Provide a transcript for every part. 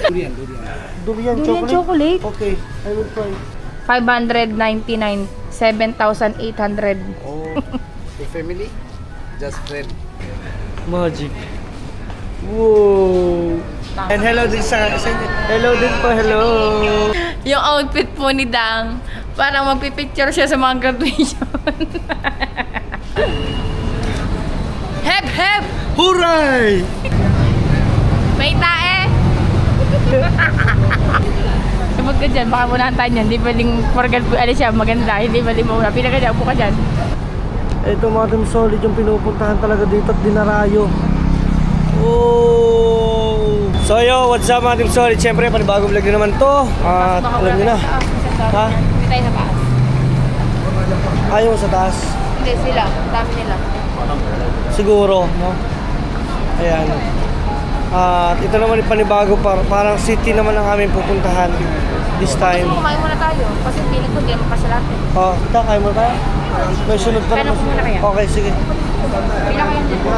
Durian Durian chocolate. Okay, I will try. 599, 7,800. Oh, the family, just friend. Magic. Wow. And hello din hello din po, hello. Yung outfit po ni Dang, parang magpipicture siya sa mga graduation. Hep, hep! Hooray! May tae! Sabag ka dyan, baka munahan tayo dyan. Hindi baling forgal po, ano siya, maganda. Hindi baling mauna. Pila ka dyan, upo ka dyan. Ito mga Team Solid yung pinupuntahan talaga dito at dinarayo. Oh! So yo, what's up mga Team Solid? Siyempre, panibagong vlog na naman to. At alam nyo na. Ha? Hindi tayo sa taas. Ayaw sa taas. Hindi sila, dami nila. Siguro, no? Ayan. At ito naman yung panibago, parang city naman ang aming pupuntahan this time. Gusto mo kumain muna tayo, kasi piling ko hindi naman kasi lahat eh. Oh, kita, kain mo tayo? May sunod pa Kailan ko muna kaya? Okay, sige. Pila kayo dito.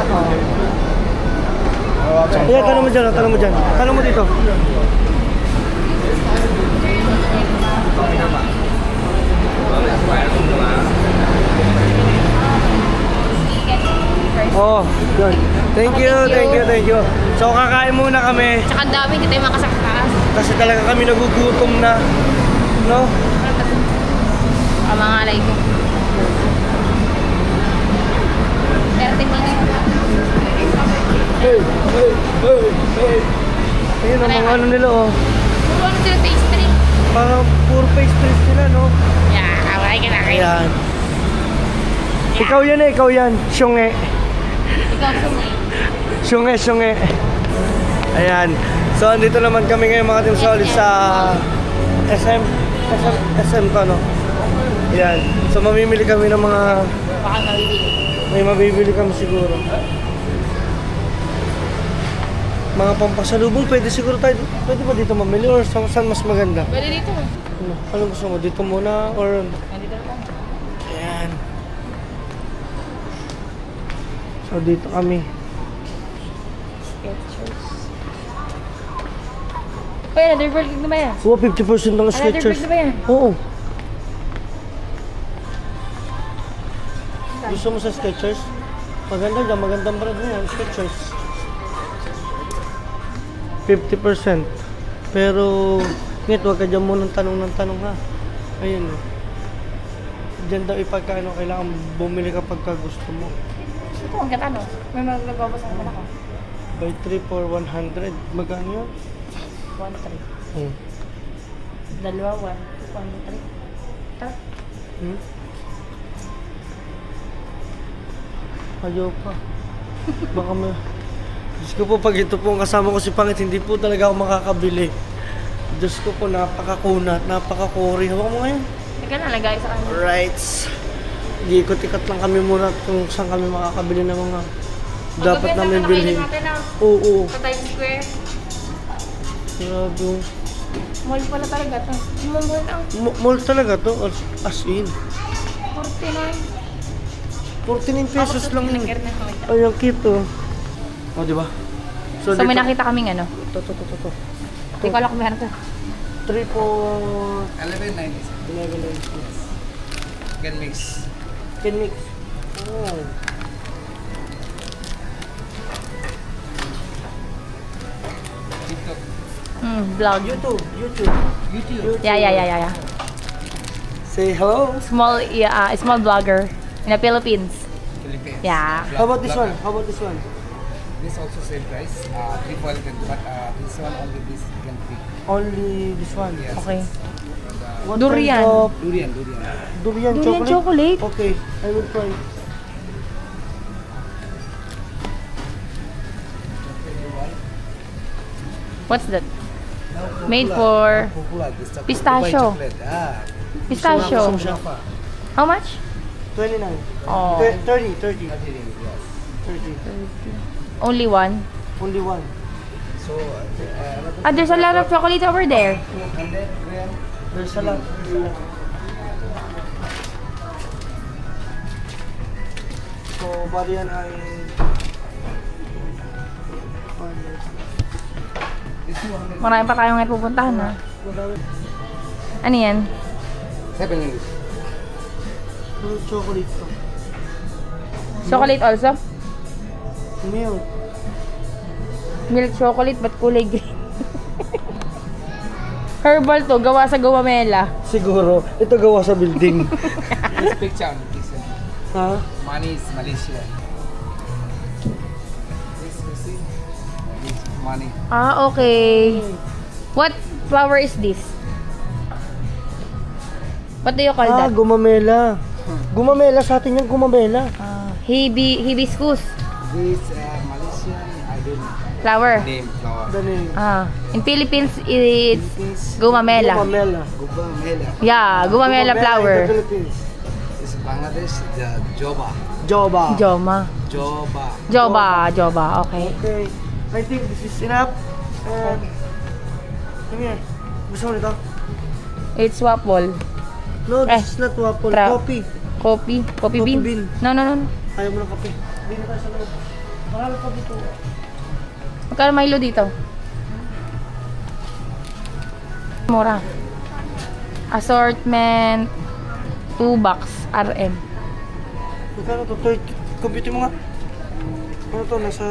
Ayan, tanong mo dyan, tanong mo dyan. Tanong mo dito. Oh, good. Thank you. So, kakain muna kami. Tsaka ang dami, hindi tayo makasaktaas. Kasi talaga kami nagugutom na. No? Mga alay ko. 30 minutes. Ayun, ang mga ano nila, oh. Puro ano sila pastry. Parang puro pastries nila, no? Yeah, kaway ka na kayo. Ayan. Ikaw yan. Syunge. Ikaw sumay. Syunge. Ayan. So, andito naman kami ngayon mga Team Solid sa SM to, no? Ayan. So, mamimili kami ng mga... Baka mabibili. May mabibili kami siguro. Mga pampasalubong, pwede siguro tayo. Pwede ba dito mamili or saan mas maganda? Pwede dito. Ano gusto mo? Dito muna or... Nandito lang. Ayan. So, dito kami. Skechers. Uy, another burger na ba yan? Oo, 50% ng Skechers. Another burger na ba yan? Oo. Gusto mo sa Skechers? Magandang brand na yan, Skechers. 50%. Pero, ngit, huwag ka dyan muna ng tanong ha. Ayun o. Diyan daw ipagkaano, kailangan bumili ka pagka gusto mo. Ito, ang gata no? May magbabasa naman ako. Buy 3 for 100. Magkano yun? 1, 3. Dalawa, 1, 3. Tara. Ayaw pa. Baka may... Diyos ko po, pag ito po ang kasama ko si Pangit, hindi po talaga ako makakabili. Diyos ko po, napakakunat, napakakuri. Hawak mo ngayon. Teka na, lagay sa kanya. Alright. Ikot-ikot lang kami muna kung saan kami makakabili ng mga dapat namin bilhin. Oo. Sa Times Square. Grabe. Mall pala talaga ito. Mall lang. Mall talaga to, as in. 49. 49 pesos lang yun. Ay, Ay, ang cute oh. O, diba? so may nakita kaming ano? Ito. Hindi ko alam kung meron to. 3 for... 11.90. 11. Can mix. Can mix. Oh. TikTok. Vlog. YouTube. Yeah. Say hello. Small vlogger in the Philippines. Philippines. Yeah. How about this one? This also same price. 3 but this one only this can pick. Only this one. Yes. Okay. What Durian. kind of Durian. Durian Durian chocolate? chocolate? Okay, I will try. What's that? Made for pistachio. Pistachio. Gusto mo siya? How much? 29. Oh. 30. 30. Only one. Only one. So, There's a lot of chocolate over there. 200 gram. There's a lot. So, bali yan ay... This Marami pa tayong ngayon pupuntahan ha. Madami. Ano yan? 700. Chocolate to. Chocolate also? Milk. Milk chocolate, ba't kulay green? Herbal to, gawa sa gumamela. Siguro. Ito gawa sa building. This picture, this Ha? money is Malaysia. This you see, this money. Ah, okay. What flower is this? What do you call that? Gumamela. Gumamela sa atin yung gumamela. Hibiscus This Malaysian, I don't flower. name flower. Dani. In Philippines, it's Philippines, gumamela. Gumamela. Gumamela. Yeah, gumamela flower. In the Philippines. This Bangladesh, the Joba. Joba. Joma. Joba. Joba, okay. Okay. I think this is enough. And... Come here. Gusto mo nito? It's waffle. No, this is not waffle. Coffee. Coffee Coffee bean? bean. No. Ayaw mo ng kape. Hindi na tayo sa loob. Marami pa dito. Magkano Milo dito? Mura. Assortment 2 box RM. Magkano to? 30. Compute mo nga. Ano to? Nasa...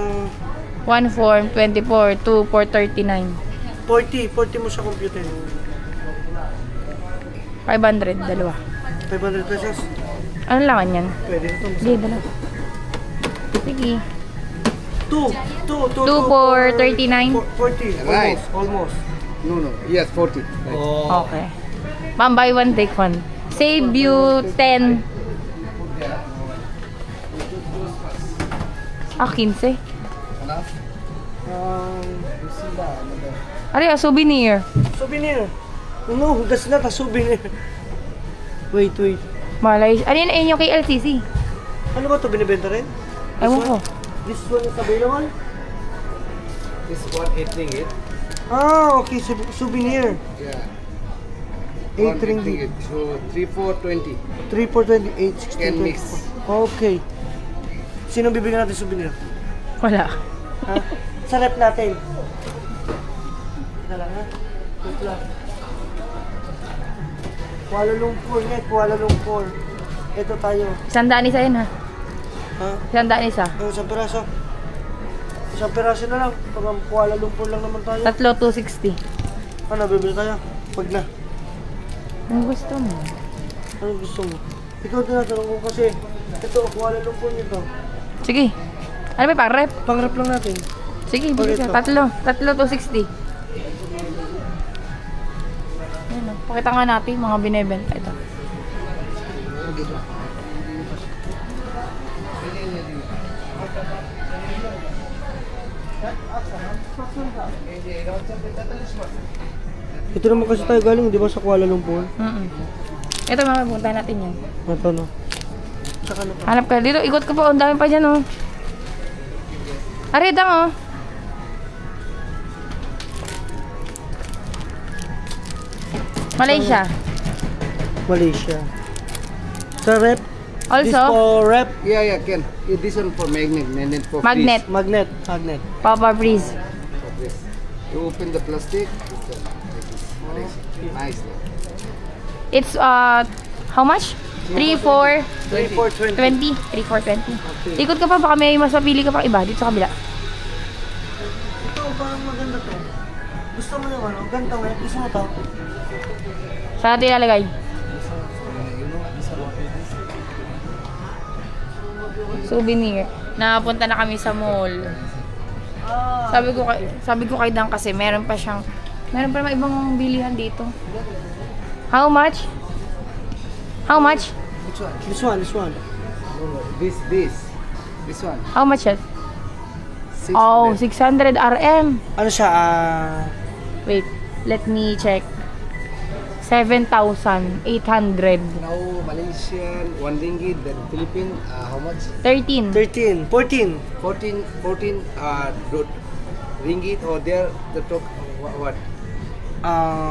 1 form 24, 2 for 39. 40. 40 mo sa computer. 500, dalawa. 500 pesos. Ano laman yan? Pwede na to. Sige, dalawa. Sige. 2 for 39? 40. Right. Almost. No. Yes, 40. Right. Oh. Okay. Ma'am, buy one, take one. Save you 10. 15. Enough? You see that? Ano yung souvenir? Souvenir. No, that's not a souvenir. Wait. Malay. Ano yun yung KLCC? Ano ba to? Binibenta rin? Ewan ko. This one is available? This one 8 ringgit. Okay. Souvenir. Yeah. 8 ringgit. So 3 for 20. 3 for 28, 16, Can mix. 24. Okay. Sino bibigyan natin souvenir? Wala. Ha? Sa rep natin. Dala ha? Wait lang. Kuala Lumpur nga, Kuala Lumpur. Ito tayo. 100 isa yun ha. Ha? 100 isa. Isang piraso. Isang piraso na lang. Pag Kuala Lumpur lang naman tayo. Tatlo 260. Ano, bibili tayo? Pag na. Ang gusto mo? Ano gusto mo? Ikaw tinatanong ko kasi ito, Kuala Lumpur nito. Sige. Ano ba pang rep? Pang-rep lang natin. Sige, bigay ito. ka. Tatlo 260. Ayan, pakita nga natin mga binibenta ito. Ito naman kasi tayo galing, di ba, sa Kuala Lumpur? Ito mga punta natin yan. Ito no. Tsaka ano pa? Hanap ka dito. Ikot ko pa. Ang dami pa dyan oh. Aredang oh. Malaysia. Malaysia. Sa rep? This Also, for rep? Yeah, can. This one for magnet for magnet. Magnet. Papa Breeze. freeze. You open the plastic. Nice. It's how much? 3, 4, 3 for 20. 20. 3, 4, 20. Ikot ka pa. Baka may mas mapili ka pang iba. Dito sa kabila. Ito, parang maganda to. Gusto mo naman, oh. Ganito nga. Gusto mo to? Saan natin ilalagay? Souvenir. Napunta na kami sa mall. Sabi ko kay Dan kasi meron pa mga ibang bilihan dito. How much? This one. This one. How much yan? 600. Oh, 600 RM. Ano siya? Wait, let me check. 7,800. Now Malaysian 1 ringgit, then Philippine how much? 13. 13. 14. 14 ringgit or there the talk what?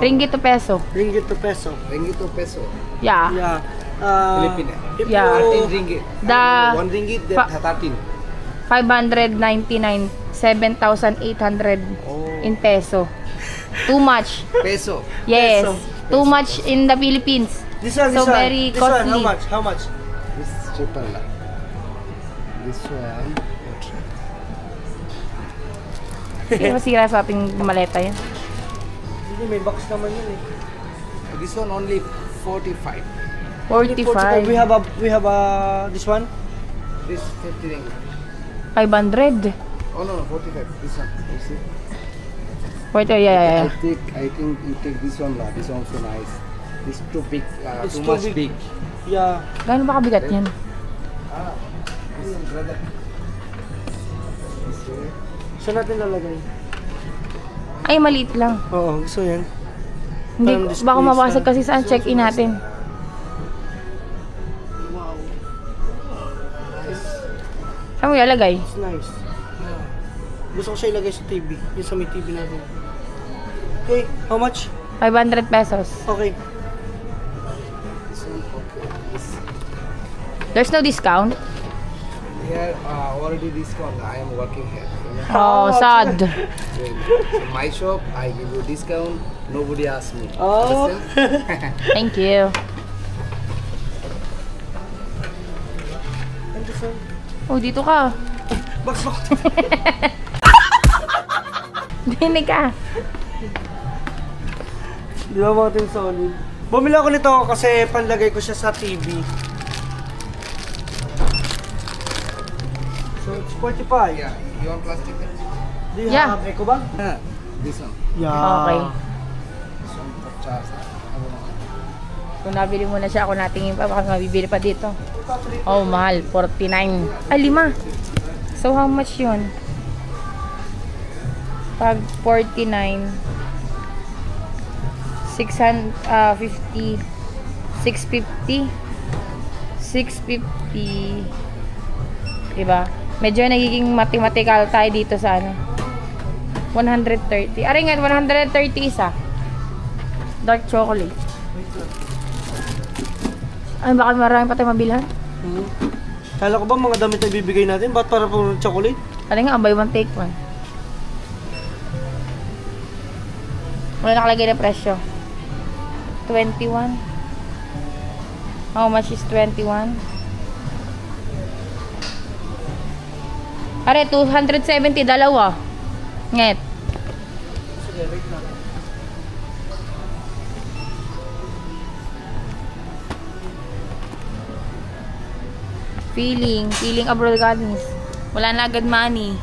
Ringgit to peso. Ringgit to peso. Ringgit to peso. Yeah. Yeah. Philippine. If Yeah. you- 13 ringgit. The- 1 ringgit then Pa- 13. 599. 7,800 Oh. in peso. Too much. Peso. Yes. Peso. Too much in the Philippines. This one, So this one. very This one, costly. how much? How much? This is cheaper. This one. Sira sa ating maleta yan. Hindi, may box naman yun eh. This one only 45. 45. We have this one. This 50 ringgit. 500. Oh no, 45. This one. You see? 40, yeah. I think you take this one lah. This one also nice. This too big. It's Too too much big. big. Yeah. Gano'n ba kabigat yan? This one, brother. This way. Saan natin lalagay? Ay, maliit lang. Oo, gusto yan. Hindi, Parang display baka mabasag sa- kasi saan check-in natin. Wow. Saan mo ilalagay? It's nice. Gusto ko siya ilagay sa TV. Yung sa may TV natin. Okay, how much? 500 pesos. Okay. This one, okay. This There's no discount? here already discount. I am working here. You know? Oh, sad. So my shop, I give you discount. Nobody asks me. Oh. Understand? Thank you. And this one? Oh, dito ka. Box. Dinig ka. Di ba mga Team Solid? Bumili ako nito kasi panlagay ko siya sa TV. So it's 45. Yeah. You want plastic? Do you Yeah. have eco bag? Yeah. This one. Yeah. Okay. This one for charge. Kung nabili mo na siya, ako natingin pa, baka mabibili pa dito. Oh, mahal. 49. Ay, 5. So, how much yun? Pag 49, 650, 650, 650, diba? Medyo nagiging mathematical tayo dito sa ano. 130. Aray nga, 130 isa. Dark chocolate. Ay, baka marami pa tayo mabilhan. Kala ko ba mga damit na ibibigay natin? Ba't para po chocolate? Aray nga, buy one take one. Wala nakalagay na presyo. 21. How much is 21? Are, 270, dalawa. Nget. Sige, wait lang. Feeling abroad gardens. Wala na agad money.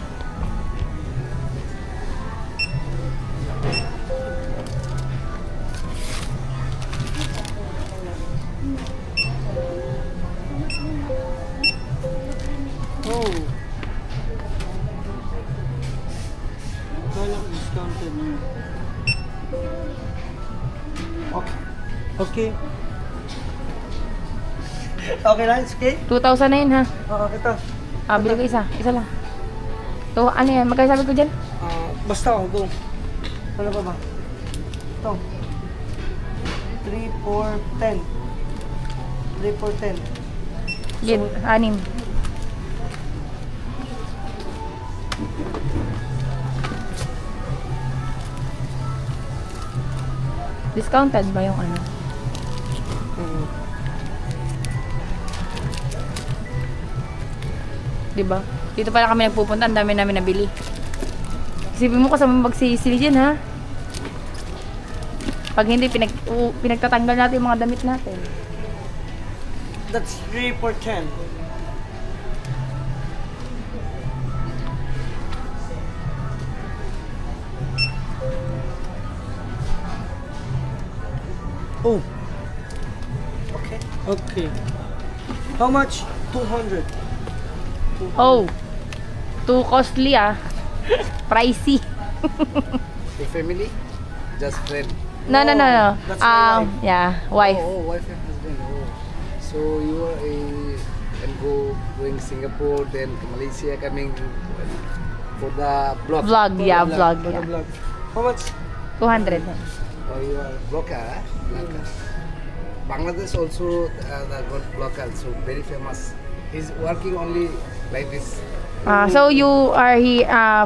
Oh. Kala ko discounted. Okay. Okay. Okay lang, it's okay? 2,000 na yun, ha? Oo, ito. Ah, bili ko isa. Isa lang. To, ano yan? Magkano sabi ko dyan? Basta ako, go. Ano pa ba? Ito. 3, 4, 10. 3, 4, 10. Gin, 6. Discounted ba yung ano? Diba? Dito pala kami nagpupunta, ang dami namin nabili. Isipin mo kasama magsisili dyan, ha? Pag hindi, pinagtatanggal natin yung mga damit natin. That's 3 for 10. Oh. Okay. Okay. How much? 200. Oh, too costly, ah. Pricey. Your family? Just friend. No. That's my wife. Yeah, wife. Oh, wife and husband. Oh. So you are and going Singapore, then Malaysia coming for the vlog. Vlog, yeah, For the vlog. For the Yeah. vlog. How much? 200. Oh, you are blogger, eh? Blogger. Bangladesh also the good blogger, so very famous. He's working only like this. So you are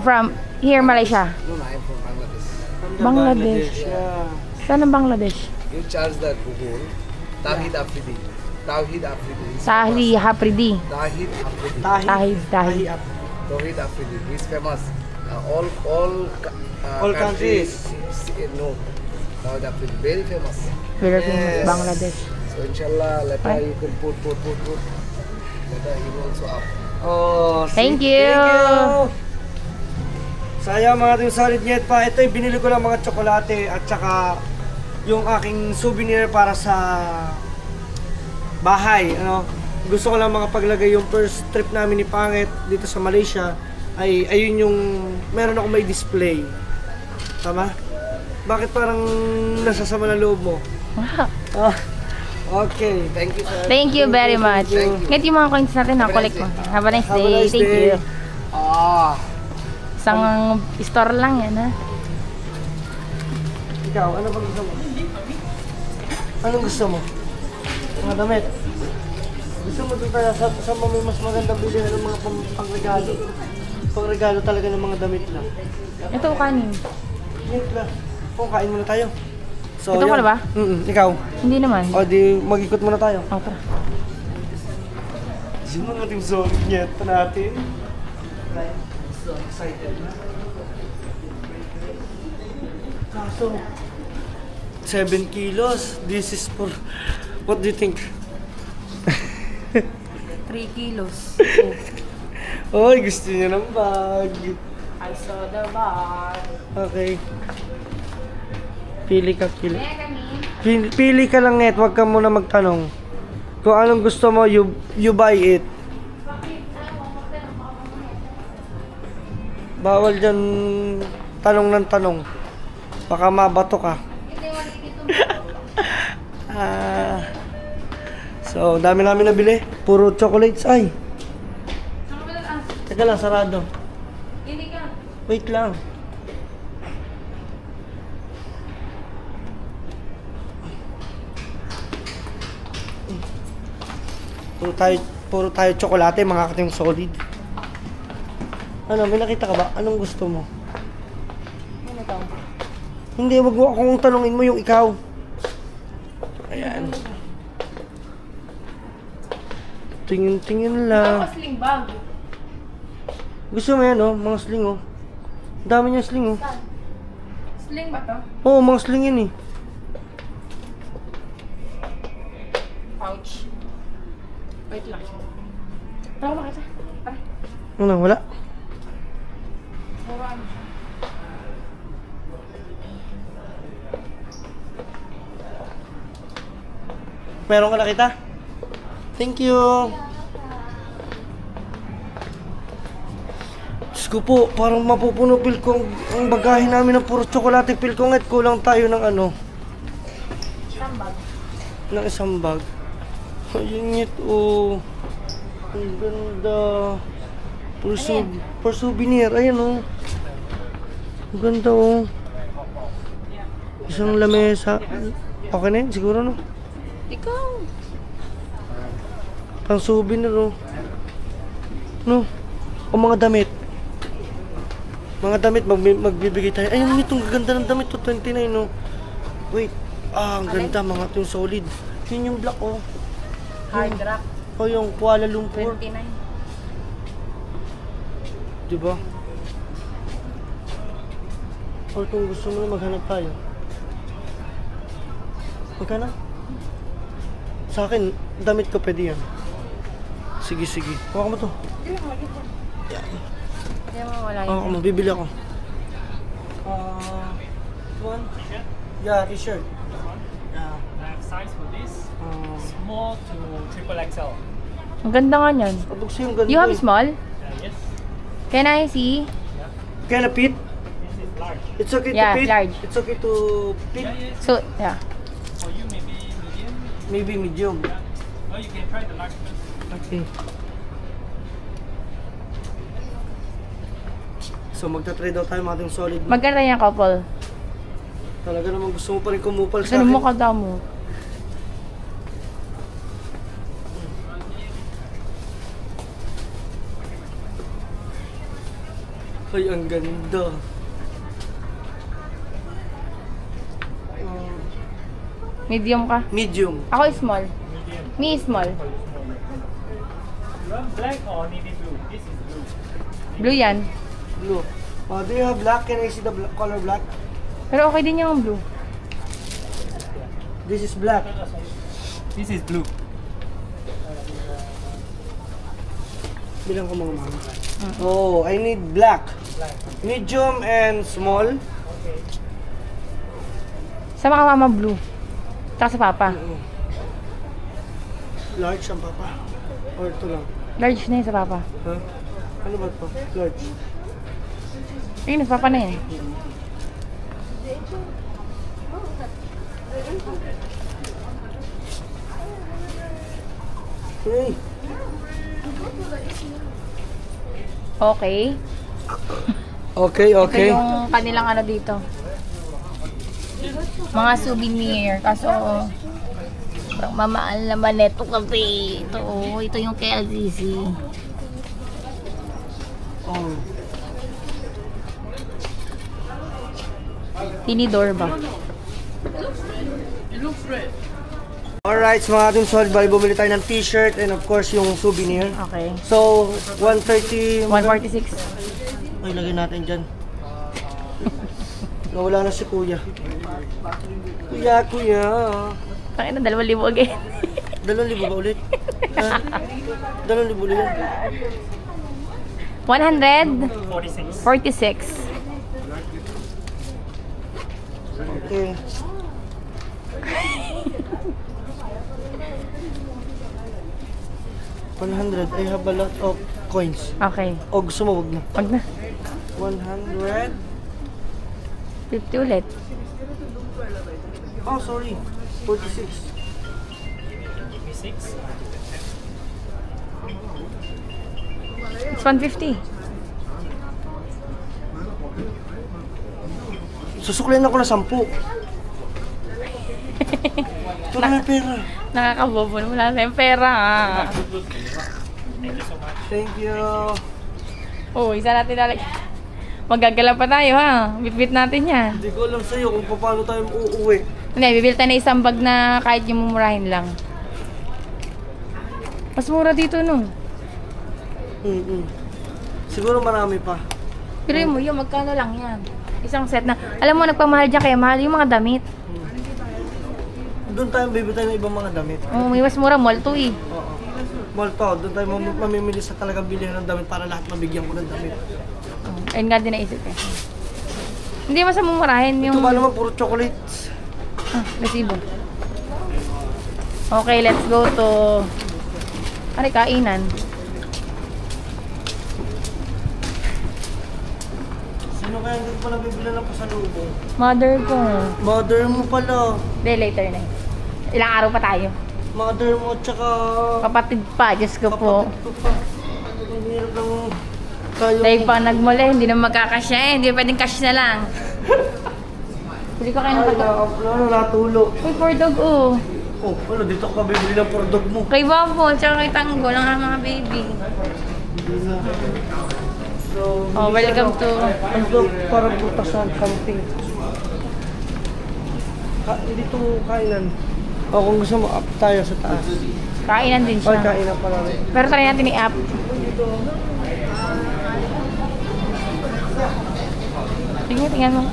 from here, Malaysia? No, I am from Bangladesh. From Bangladesh. Yeah. Saan ang Bangladesh? You charge the Google. Tawhid Afridi. Tawhid Afridi. He's Sahi famous. Hapridi. Tawhid Afridi. Tahid. Tawhid Afridi. He's famous. All countries. No. Tawhid Afridi. Very famous. Very famous Yes. Bangladesh. So inshallah later you can put. Later he will also up. Oh, Thank you. Saya mga ating solid net pa. Ito yung binili ko lang mga tsokolate at saka yung aking souvenir para sa bahay. Ano? Gusto ko lang makapaglagay yung first trip namin ni Pangit dito sa Malaysia. Ay ayun yung meron ako may display. Tama? Bakit parang nasasama na loob mo? Ah, okay. Thank you, sir. Thank you very much. Thank you. Ngayon yung mga coins natin, collect mo. Have a nice Have a day. nice Thank day. you. Ah. Isang store lang yan, ha? Ikaw, ano bang gusto mo? Anong gusto mo? Mga damit. Gusto mo doon kaya sa may mas magandang bilhin ng mga pangregalo. Pangregalo talaga ng mga damit lang. Ito, kanin. Yan lang. Kung kain muna tayo. So, Ito ka yun. na ba? Ikaw. Hindi naman. O di mag-ikot muna tayo. Oh, tara. Yung mga team zone niya natin. So excited na. Kaso, 7 kilos. This is for, what do you think? 3 kilos. Oy, gusto niya ng bag. I saw the bag. Okay. Pili ka, pili. Pili ka lang, Net. Huwag ka muna magtanong. Kung anong gusto mo, you buy it. Bawal dyan tanong ng tanong. Baka mabato ka. So, dami namin nabili. Puro chocolates. Ay! Teka lang, sarado. Wait lang. Puro tayo tsokolate, mga kating solid. Ano, may nakita ka ba? Anong gusto mo? Ano to? Hindi, wag mo akong tanungin mo yung ikaw. Ayan. Tingin-tingin lang. Sling bag. Gusto mo yan, oh? Mga sling, oh. Ang dami niya sling, oh. Sling ba to? Oo, mga sling yan, eh. Pouch. Wait lang. Tara ba kita? Tara. Ano, wala? Puro ano siya. Meron ka na kita? Thank you. Diyos ko po, parang mapupuno pil ko ang bagahe namin ng puro tsokolate pil ko. Nga't kulang tayo ng ano? Isang bag. Ng isang bag. Ayun yun, oh. Ang ganda. For souvenir. Ayan, oh. Ang ganda, oh. Isang lamesa. Okay na yun, siguro, no? Ikaw. Pang souvenir, oh. No? O mga damit. Mga damit, magbibigay tayo. Ayun, itong ganda ng damit, to 29, no? Wait. Ang ganda, mga itong solid. Yun yung black, oh. Hard rock. O yung Kuala Lumpur. 29. Diba? O kung gusto mo na maghanap tayo. Magkano? Sa akin, damit ko pwede yan. Sige, sige. Huwag mo to. Hindi mo wala Oo, yun. mabibili ako. One? Yeah, t-shirt. Yeah. I have size for this, small to triple XL. Ang ganda nga niyan. Abog sa'yo yung ganda. You have eh. small? Yes, Can I see? Can I fit? this is large. It's okay Yeah, to fit? large. It's okay to fit? Yeah, yes. So, yeah. For you, maybe medium. Maybe medium. Or you can try the large first. Okay. So magta-try daw tayo mga ating solid. Magkano yung couple? Talaga naman gusto mo pa rin kumupal sa Ano akin. mo kada mo? Ay, ang ganda. Medium ka? Medium. Ako small. Me small. You want black or navy blue? This is blue. Blue yan. Blue. Do you have black? Can I see the color black? Pero okay din yung blue. This is black. This is blue. Bilang ko mga mama. Oh, I need black. Medium and small. Sama ka mama blue. Taka sa papa. Large ang papa. Or ito lang. Large na yun sa papa. Huh? Ano ba ito? Large. Ayun, sa papa na yun. Hey. Okay. Okay, okay. Ito yung kanilang ano dito. Mga souvenir. Kaso, parang mamaal naman ito kasi. Ito yung KLCC. Oh. Tinidor ba? Alright, so mga ating solid bali, bumili tayo ng t-shirt and of course yung souvenir. Okay. So, 130... 146. Ay, lagay natin dyan. Nawala na si kuya. Kuya. Bakit na 2,000 again? 2,000 ba ulit? Ha? 2,000 ulit? 146. Okay. I have a lot of coins. Okay. O gusto mo, wag na. Wag na. 100. 50 ulit. Oh, sorry. 46. Give me 6. It's 150. Susuklayin ako na 10. Ito na may pera. Nakakabobo na wala tayong pera. Thank you so much. Thank you. Oh, isa natin talaga. Magagala pa tayo ha. Bitbit natin yan. Hindi ko alam sa'yo kung paano tayo uuwi. Hindi, bibili tayo na isang bag na kahit yung mumurahin lang. Mas mura dito nun. Siguro marami pa. Pero yung magkano lang yan. Isang set na. Alam mo, nagpamahal dyan kaya mahal yung mga damit. Doon tayo bibili tayo ng ibang mga damit. Oh, may mas mura mall to eh. Oo. Mall to. Doon tayo mamimili sa talagang bilihan ng damit para lahat mabigyan ko ng damit. Oh, ayun nga din naisip eh. Hindi mas mumurahin yung... Ito ba naman puro chocolates? Resibo. Okay, let's go to... Aray, kainan. Sino kaya hindi ko pala bibili ng pasalubong? Mother ko. Mother mo pala. Hindi, later na. Ilang araw pa tayo. Mother mo tsaka... Kapatid pa, Diyos ko po. kapatid ko pa. Ang hirap ng tayo. Dahil pa nagmula, hindi na magkakasya eh. Hindi pwedeng cash na lang. Bili ko kayo ng Ay, pagkakas. natulo. Uy, for dog oh. Oh, ano, dito ka bibili ng product mo. Kay Babo, tsaka kay Tanggol, ang mga baby. Hindi na. So, Oh, welcome to... Ano to? Parang butasan, something. Dito kainan. O, kung gusto mo, up tayo sa taas. Kainan din O, siya. kainan pala rin. Pero try natin i-app. Tingnan mo.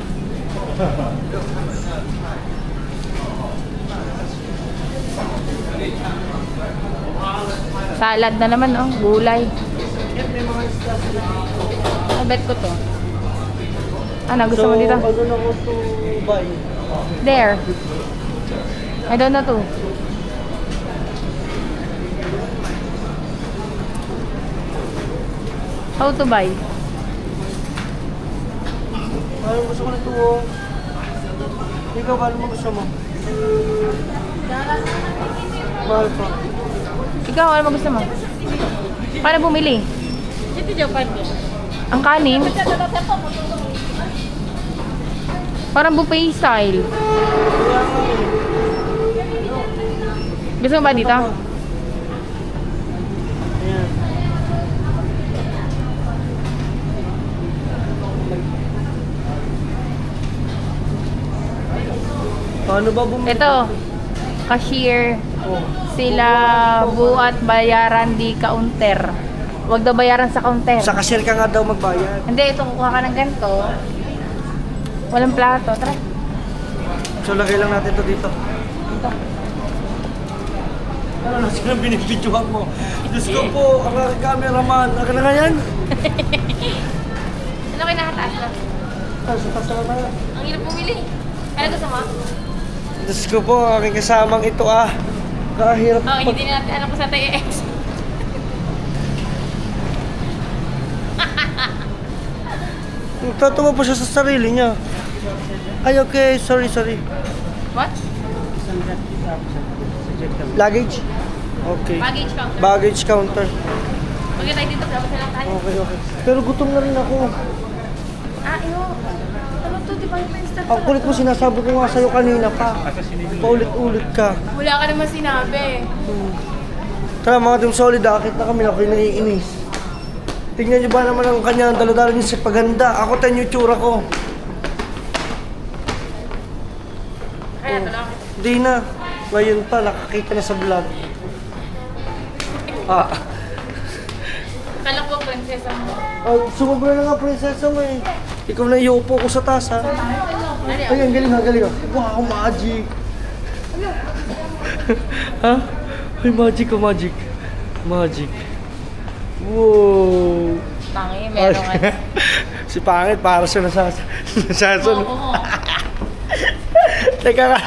Salad na naman, oh. Gulay. Bet ko to. Ano, gusto mo dito? So, ano ako to buy? There. I don't know to. How to buy? Ano gusto ko nito? Oh. Ikaw, paano mo gusto mo? Mahal pa. Ikaw, ano mo gusto mo? Paano bumili? Ang kanin? Parang buffet style. Gusto mo ba dito? Ayan. Paano ba bumili? Ito. cashier, Oh. sila buat bayaran di counter. Huwag daw bayaran sa counter. Sa cashier ka nga daw magbayad. Hindi, ito kukuha ka ng ganito. Walang plato. Tara. So lagay lang natin to dito. Dito. Ano na silang binibidyohan mo? Diyos ko po, ang aking cameraman. Ako na nga yan. Ano kinakataas na? Sa taas na tayo. Ang hirap pumili. Ano gusto mo? Diyos ko po, ang aking kasamang ito kahirap. Oh, hindi na natin alam kung saan tayo i-ex. Tatawa po siya sa sarili niya. Ay, okay. Sorry. What? Luggage? Okay. Baggage counter. Baggage counter. Pagka tayo dito, dapat na lang tayo. Okay. Pero gutom na rin ako. Ah, iyo. Ano to? Di ba yung Friendster? Ang kulit mo, sinasabi ko nga sa'yo kanina pa. Paulit-ulit ka. Wala ka naman sinabi. Tara mga team solid, akit na kami, ako'y naiinis. Tingnan niyo ba naman ang kanyang dala-dala niya sa paganda. Ako 10 yung tsura ko. Kaya ito lang. Di na. Ngayon pa, nakakita na sa vlog. Kala ko prinsesa mo. Sumubra na nga, prinsesa mo eh. Ikaw na iupo ko sa taas, ha? Ay, ang galing ha. Wow, magic. Ha? Ay, magic. Magic. Wow. Tangi, meron ka. Si Pangit, para siya nasasun. Oo. Teka nga.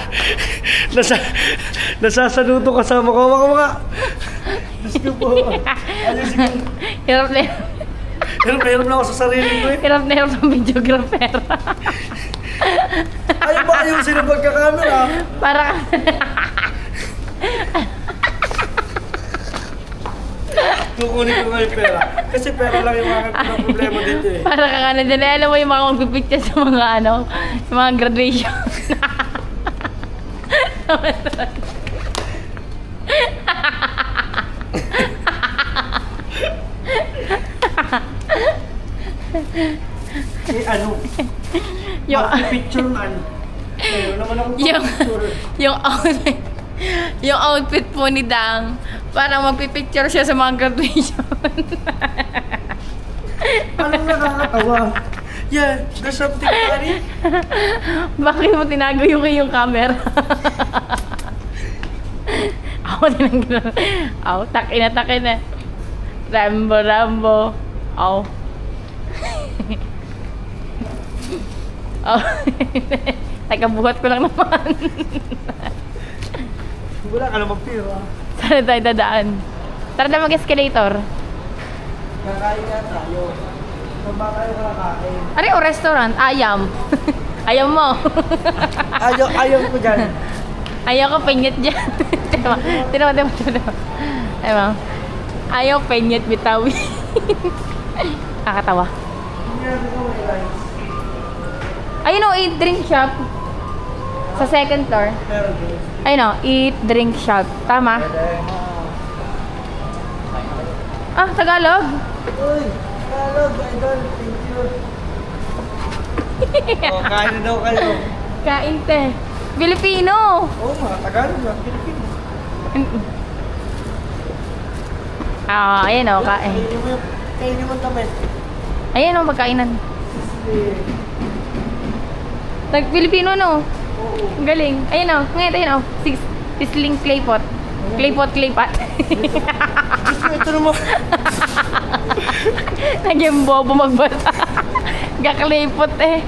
Nasasaluto kasama ko. Maka. Diyos ko po. Ayusin ko. Hirap na Hirap na ako sa sarili ko eh. Hirap na hirap ng videographer. Ayaw ba ayusin ang pagkakamera? Para ka. Kukunin ko nga yung pera. Kasi pera lang yung mga problema dito eh. Para ka na dyan. Alam mo yung mga magpipicture sa mga sa mga graduation. Ano? Yung, Picture man. Ayun naman akong yung, picture. yung outfit po ni Dang, parang magpipicture siya sa mga graduation. Anong nakakatawa? Yeah, there's something funny. Bakit mo tinago yung camera? Ako tinanggal. Ako, takin na. Rambo. Ako. Oh. Nagkabuhat ko lang naman. Wala ka namang pera. Saan tayo dadaan? Tara na mag-escalator. Kakain nga tayo. Saan ba tayo kakain? Ano yung restaurant? Ayam. Ayam mo. Ayaw ko dyan. Ayaw ko penyet dyan. Tinawa. Diba? Ayaw penyet bitawi. Nakakatawa. Ayun o, eat drink shop. Sa second floor. Ayun o, eat drink shop. Tama? Ah, Tagalog? Uy, Tagalog, idol. Thank you. Kain na daw kayo. Kain te. Filipino. Oo, mga Tagalog na. Pilipino. Ah, ayan o, kain. Kain mo damit. Ayan o, magkainan. Nag-Filipino no? Ang galing. Ayan o, ngayon, ayan o. Sizzling claypot. Claypot. Ito naman. Naging bobo magbasa. Gaklaypot eh.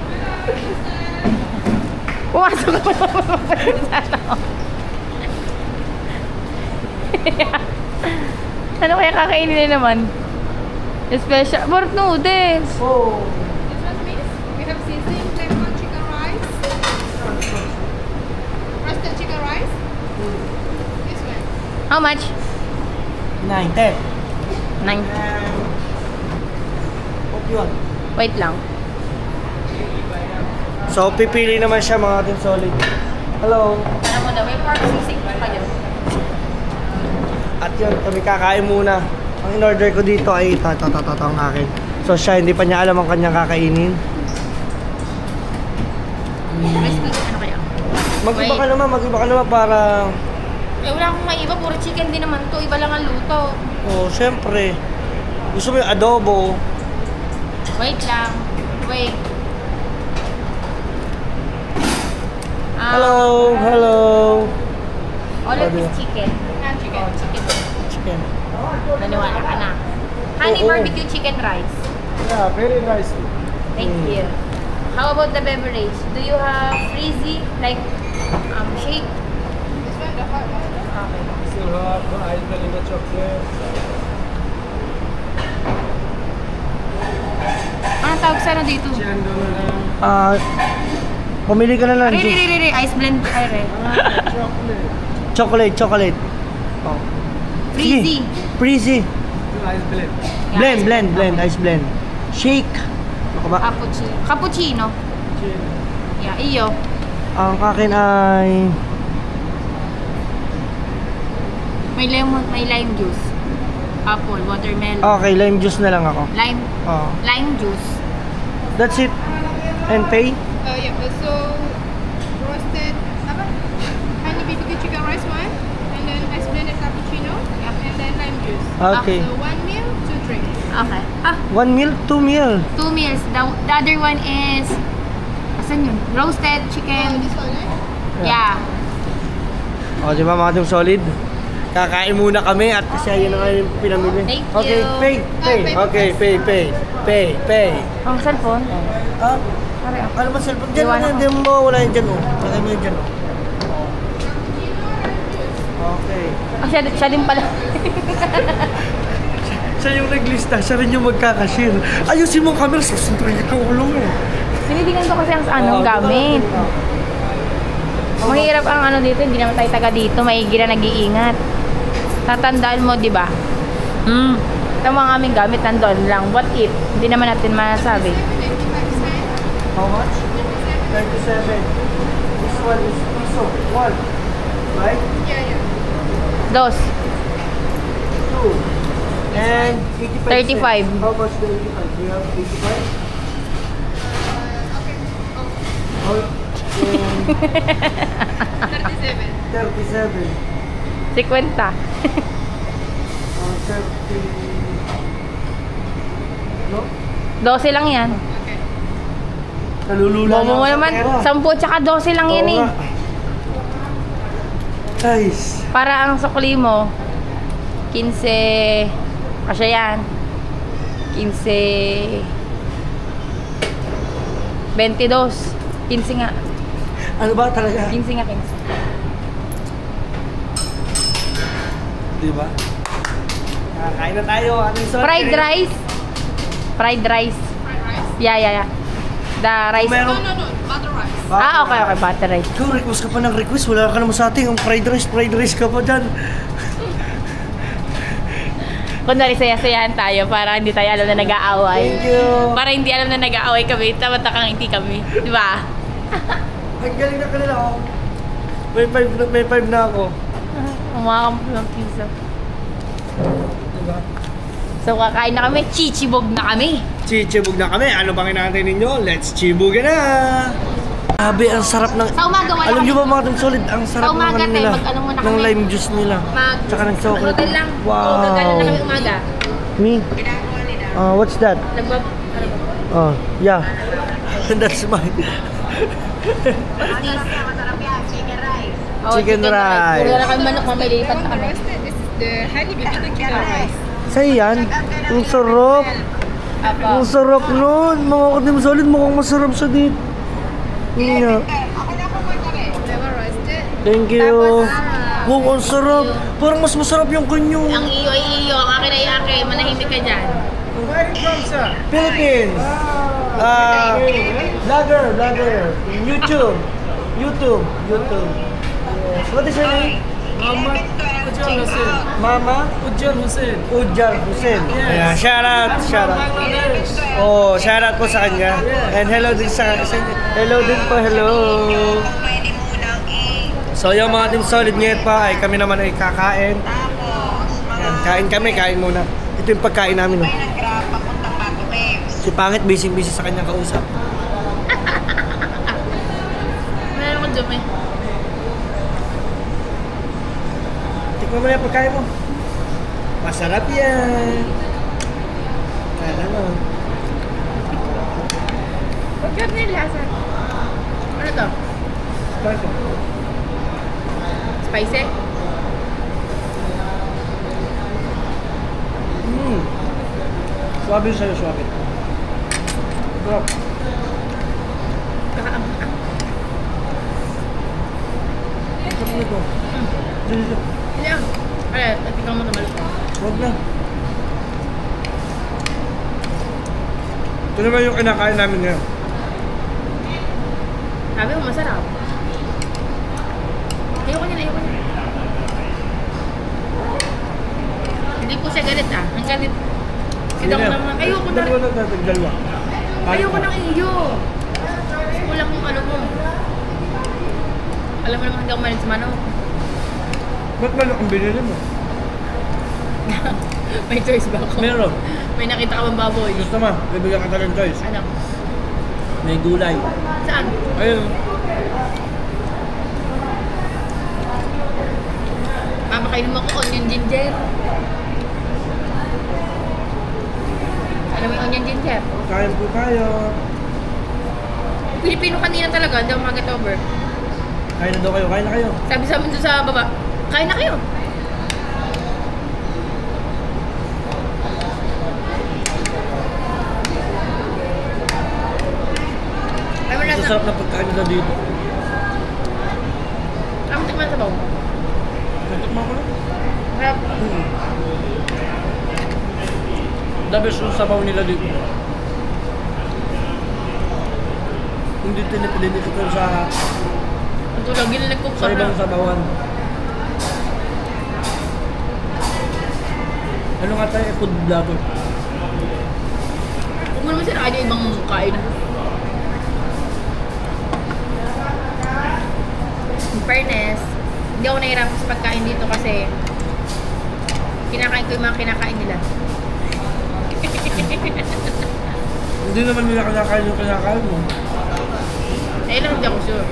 Pumasok ko Ano kaya kakainin na naman? Special. Pork noodles. Oh. We have seasoning lemon chicken rice. Roasted chicken rice. This way. How much? 9, 10. 9. Huwag yun. Wait lang. So, pipili naman siya mga ating solid. Hello. Alam mo daw, may pork sisig pa yun. At yun, kami kakain muna. Ang in-order ko dito ay ito ang akin. So siya, hindi pa niya alam ang kanyang kakainin. Ano kaya? Mag-iba ka naman para Eh, wala akong maiba. Puro chicken din naman to. Iba lang ang luto. Oh, syempre. Gusto mo yung adobo? Wait lang. Wait. Hello, hello. All of this chicken. Chicken. Oh, chicken. Chicken. Naniwala ka na. Honey Oo. barbecue chicken rice. Yeah, very nice. Thank you. How about the beverage? Do you have frizzy? Like, shake? This one, the hot one. Okay. Still have ice vanilla chocolate. Anong tawag sana dito? Pumili ka na lang. Re. Ice blend. Ay, re. Chocolate. Oh. Frizzy. Frizzy. Ice blend. Blend, ice blend. Shake. Ako ba? Cappuccino. Yeah, iyo. Ang akin ay... May lime juice. Apple, watermelon. Okay, lime juice na lang ako. Lime juice. That's it. And pay? Yeah, so roasted honey BBQ chicken rice one, and then ice blended cappuccino, and then lime juice. Okay. So 1 meal, 2 drinks. Okay. 1 meal, 2 meal. 2 meals. The other one is... Asan yun? Roasted chicken. This one, eh? Yeah. O, di ba mga team solid? Kakain muna kami at kasi ayun na nga yung pinamili. Thank Okay, you. pay. Okay, pay. Ang cellphone? Ah, Pare, ano ba cellphone? Diyan Iwan na, ako. hindi mo mawawala yan dyan, oh. Lagay mo yan dyan, oh. Okay. siya din pala. Siya yung naglista, siya rin yung magkakashare. Ayusin mo ang camera, susunturin ka ulong eh. Tinitingnan ko kasi ang gamit. Mahirap ang ano dito, hindi naman tayo taga dito, maigi na nag-iingat. Tatandaan mo, di ba? Ito mga aming gamit nandoon lang. What if? Hindi naman natin masabi. How much? 37. This one is piso. 1. Right? Yeah. Dos. 2. And 85 35. cents. How much the 85? Do you have 85? Oh. And 37. 37. 50. 30. No? 12 lang yan. Okay. Nalulula Bobo mo naman, 10 tsaka 12 lang yan eh. Guys. Para ang sukli mo, 15, kasya yan. 15, 22, 15 nga. Ano ba talaga? 15 nga, 15. Diba? Kain na tayo. Ano yung sarap? Fried rice. Fried rice. Fried rice? Yeah. The rice. Meron. No. Butter rice. Okay. Butter rice. Ikaw, request ka pa ng request. Wala ka naman sa atin. Yung fried rice ka pa dyan. Kunwari saya-sayahan tayo para hindi tayo alam na nag-aaway. Thank you. Para hindi alam na nag-aaway kami, tamat-takang hindi kami. Di ba? Ang galing na kanila ako. May 5 na ako. Umakampo ng pizza. Diba? So kakain na kami, chichibog na kami. Chichibog na kami. Ano bang inaantay ninyo? Let's chibugin na! Grabe, ang sarap ng... Sa umaga wala Alam kami. nyo ba mga team solid? Ang sarap Sa umaga, naman nila. mag-ano muna ng kami. lime juice nila. Tsaka ng chocolate. Hotel lang. Wow. Gagano na kami umaga. Me? What's that? Nagbab... Oh, yeah. That's mine. Chicken rice. Puro na kami manok, mamilipat na kami. Roasted. This is the honey BBQ chicken rice. Sa'yo yan? Ang sarap. Apo. Ang sarap nun. Mga katim solid, mukhang masarap siya dito. Yun nga. Never roasted. Thank you. Wow, ang sarap. Parang mas masarap yung kanyo. Ang iyo ay iyo, ang akin ay akin. Manahimik ka dyan. Philippines. Vlogger. YouTube. Yes. What is your name? Muhammad Ujjal Hussain. Mama? Ujjal Hussain. Ujjal Hussain. Yes. Yeah, shout out. Bangladesh. Oh, shout out po sa kanya. And hello din sa hello din po, hello. So yung mga team solid ngayon pa ay kami naman ay kakain. Yan, kain muna. Ito yung pagkain namin. Oh. Si Pangit busy sa kanyang kausap. Meron ko dumi. mamaya pagkain mo. Masarap yan. Kaya mo. Pagkat na yung lasa. Ano to? Start ko. Spicy? Swabe sa'yo, swabe. Sarap. Kakaang. Sarap nito. Dito. Yan. Kaya, tingnan mo na malito. Huwag na. Ito naman yung kinakain namin ngayon. Sabi mo, masarap. Ayoko niya. Hindi po siya galit ah. Ang galit. Kita ko naman. Ayoko na. Dalawa. Ayoko ng iyo. Kulang yung ano mo. Alam mo naman hindi ako malit sa manok. Ba't malok ang binili mo? May choice ba ako? Meron. May nakita ka bang baboy? Gusto mo, bibigyan ka talagang choice. Ano? May gulay. Saan? Ayun. Mamakainin mo ko onion ginger. Alam mo yung onion ginger? Kain po tayo. Pilipino kanina talaga, daw mag-get over. Kain na daw kayo, kain na kayo. Sabi sa amin doon sa baba, kain na kayo. Ay, wala Ang na. sarap na pagkain nila dito. Ako tikman sa baw. Natikman ko lang. Sarap. The best yung sabaw nila dito. Hindi tinipilinig ito sa Ito lang, ginilag-cook sa ka ibang na. sabawan. Ano nga tayo, food vlogger? Huwag mo naman sila yung ibang kain. In fairness, hindi ako nahirapan sa pagkain dito kasi kinakain ko yung mga kinakain nila. Hindi naman nila kinakain yung kinakain mo. Eh, lang hindi ako sure.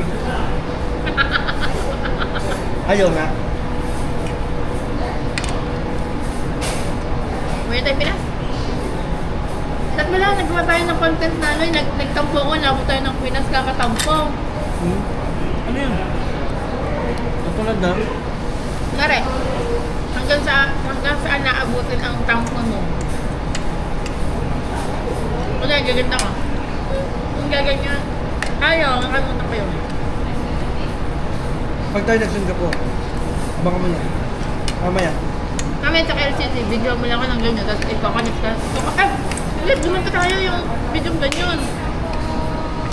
Ayaw nga. Muna tayo Pinas. At wala, nagawa tayo ng content na ano, nagtampo ko, nabot tayo ng Pinas, kakatampo. Ano yun? Katulad na? Ngare, hanggang saan naabutin ang tampo mo? Wala, gaganda ka. Kung gaganyan, ayaw, nakalimutan ko yun. Pag tayo nag-Singapore, abangan mo yan. Mamaya. Kami sa LCC, video mo lang ako ng ganyan, tapos ipakanik ka. Ulit, gumanto tayo yung video ganyan.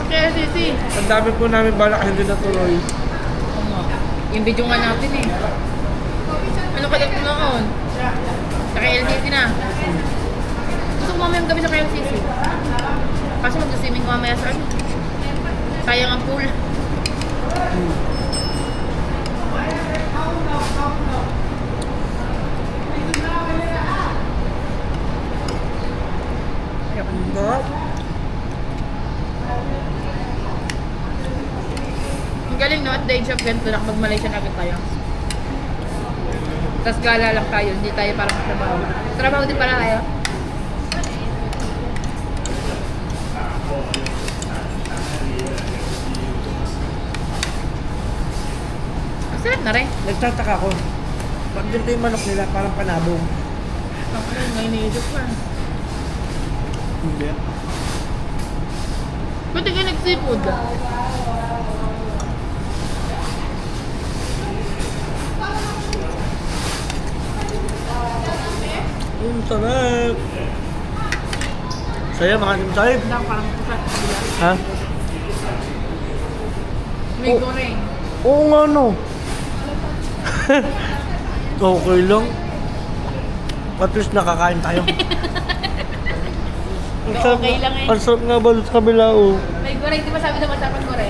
Sa LCC. Ang dami po namin balak hindi natuloy. Oo nga. Yung video nga natin eh. Ano ka lang noon? Sa LCC na. Gusto ko mamaya gabi sa LCC. Kasi mag-swimming ko mamaya sa ano. Sayang ang pool. Ang galing no, at the age of 20 nakapag-Malaysia na agad tayo. Tapos gala lang tayo, hindi tayo parang trabaho. Trabaho din pala tayo. Ang sarap na rin. Nagtataka ko. Pag ganito yung manok nila, parang panabong. Ang ngayon iniisip ko. Hindi. Buti ka nag-seafood. Sarap. Saya mga timsay. Hindi ako parang kusat. Ha? May goreng. Oo nga no. Okay lang. At least nakakain tayo. Okay lang eh. Ang sarap nga ba sa kabila oh. May goreng, di ba sabi naman dapat goreng?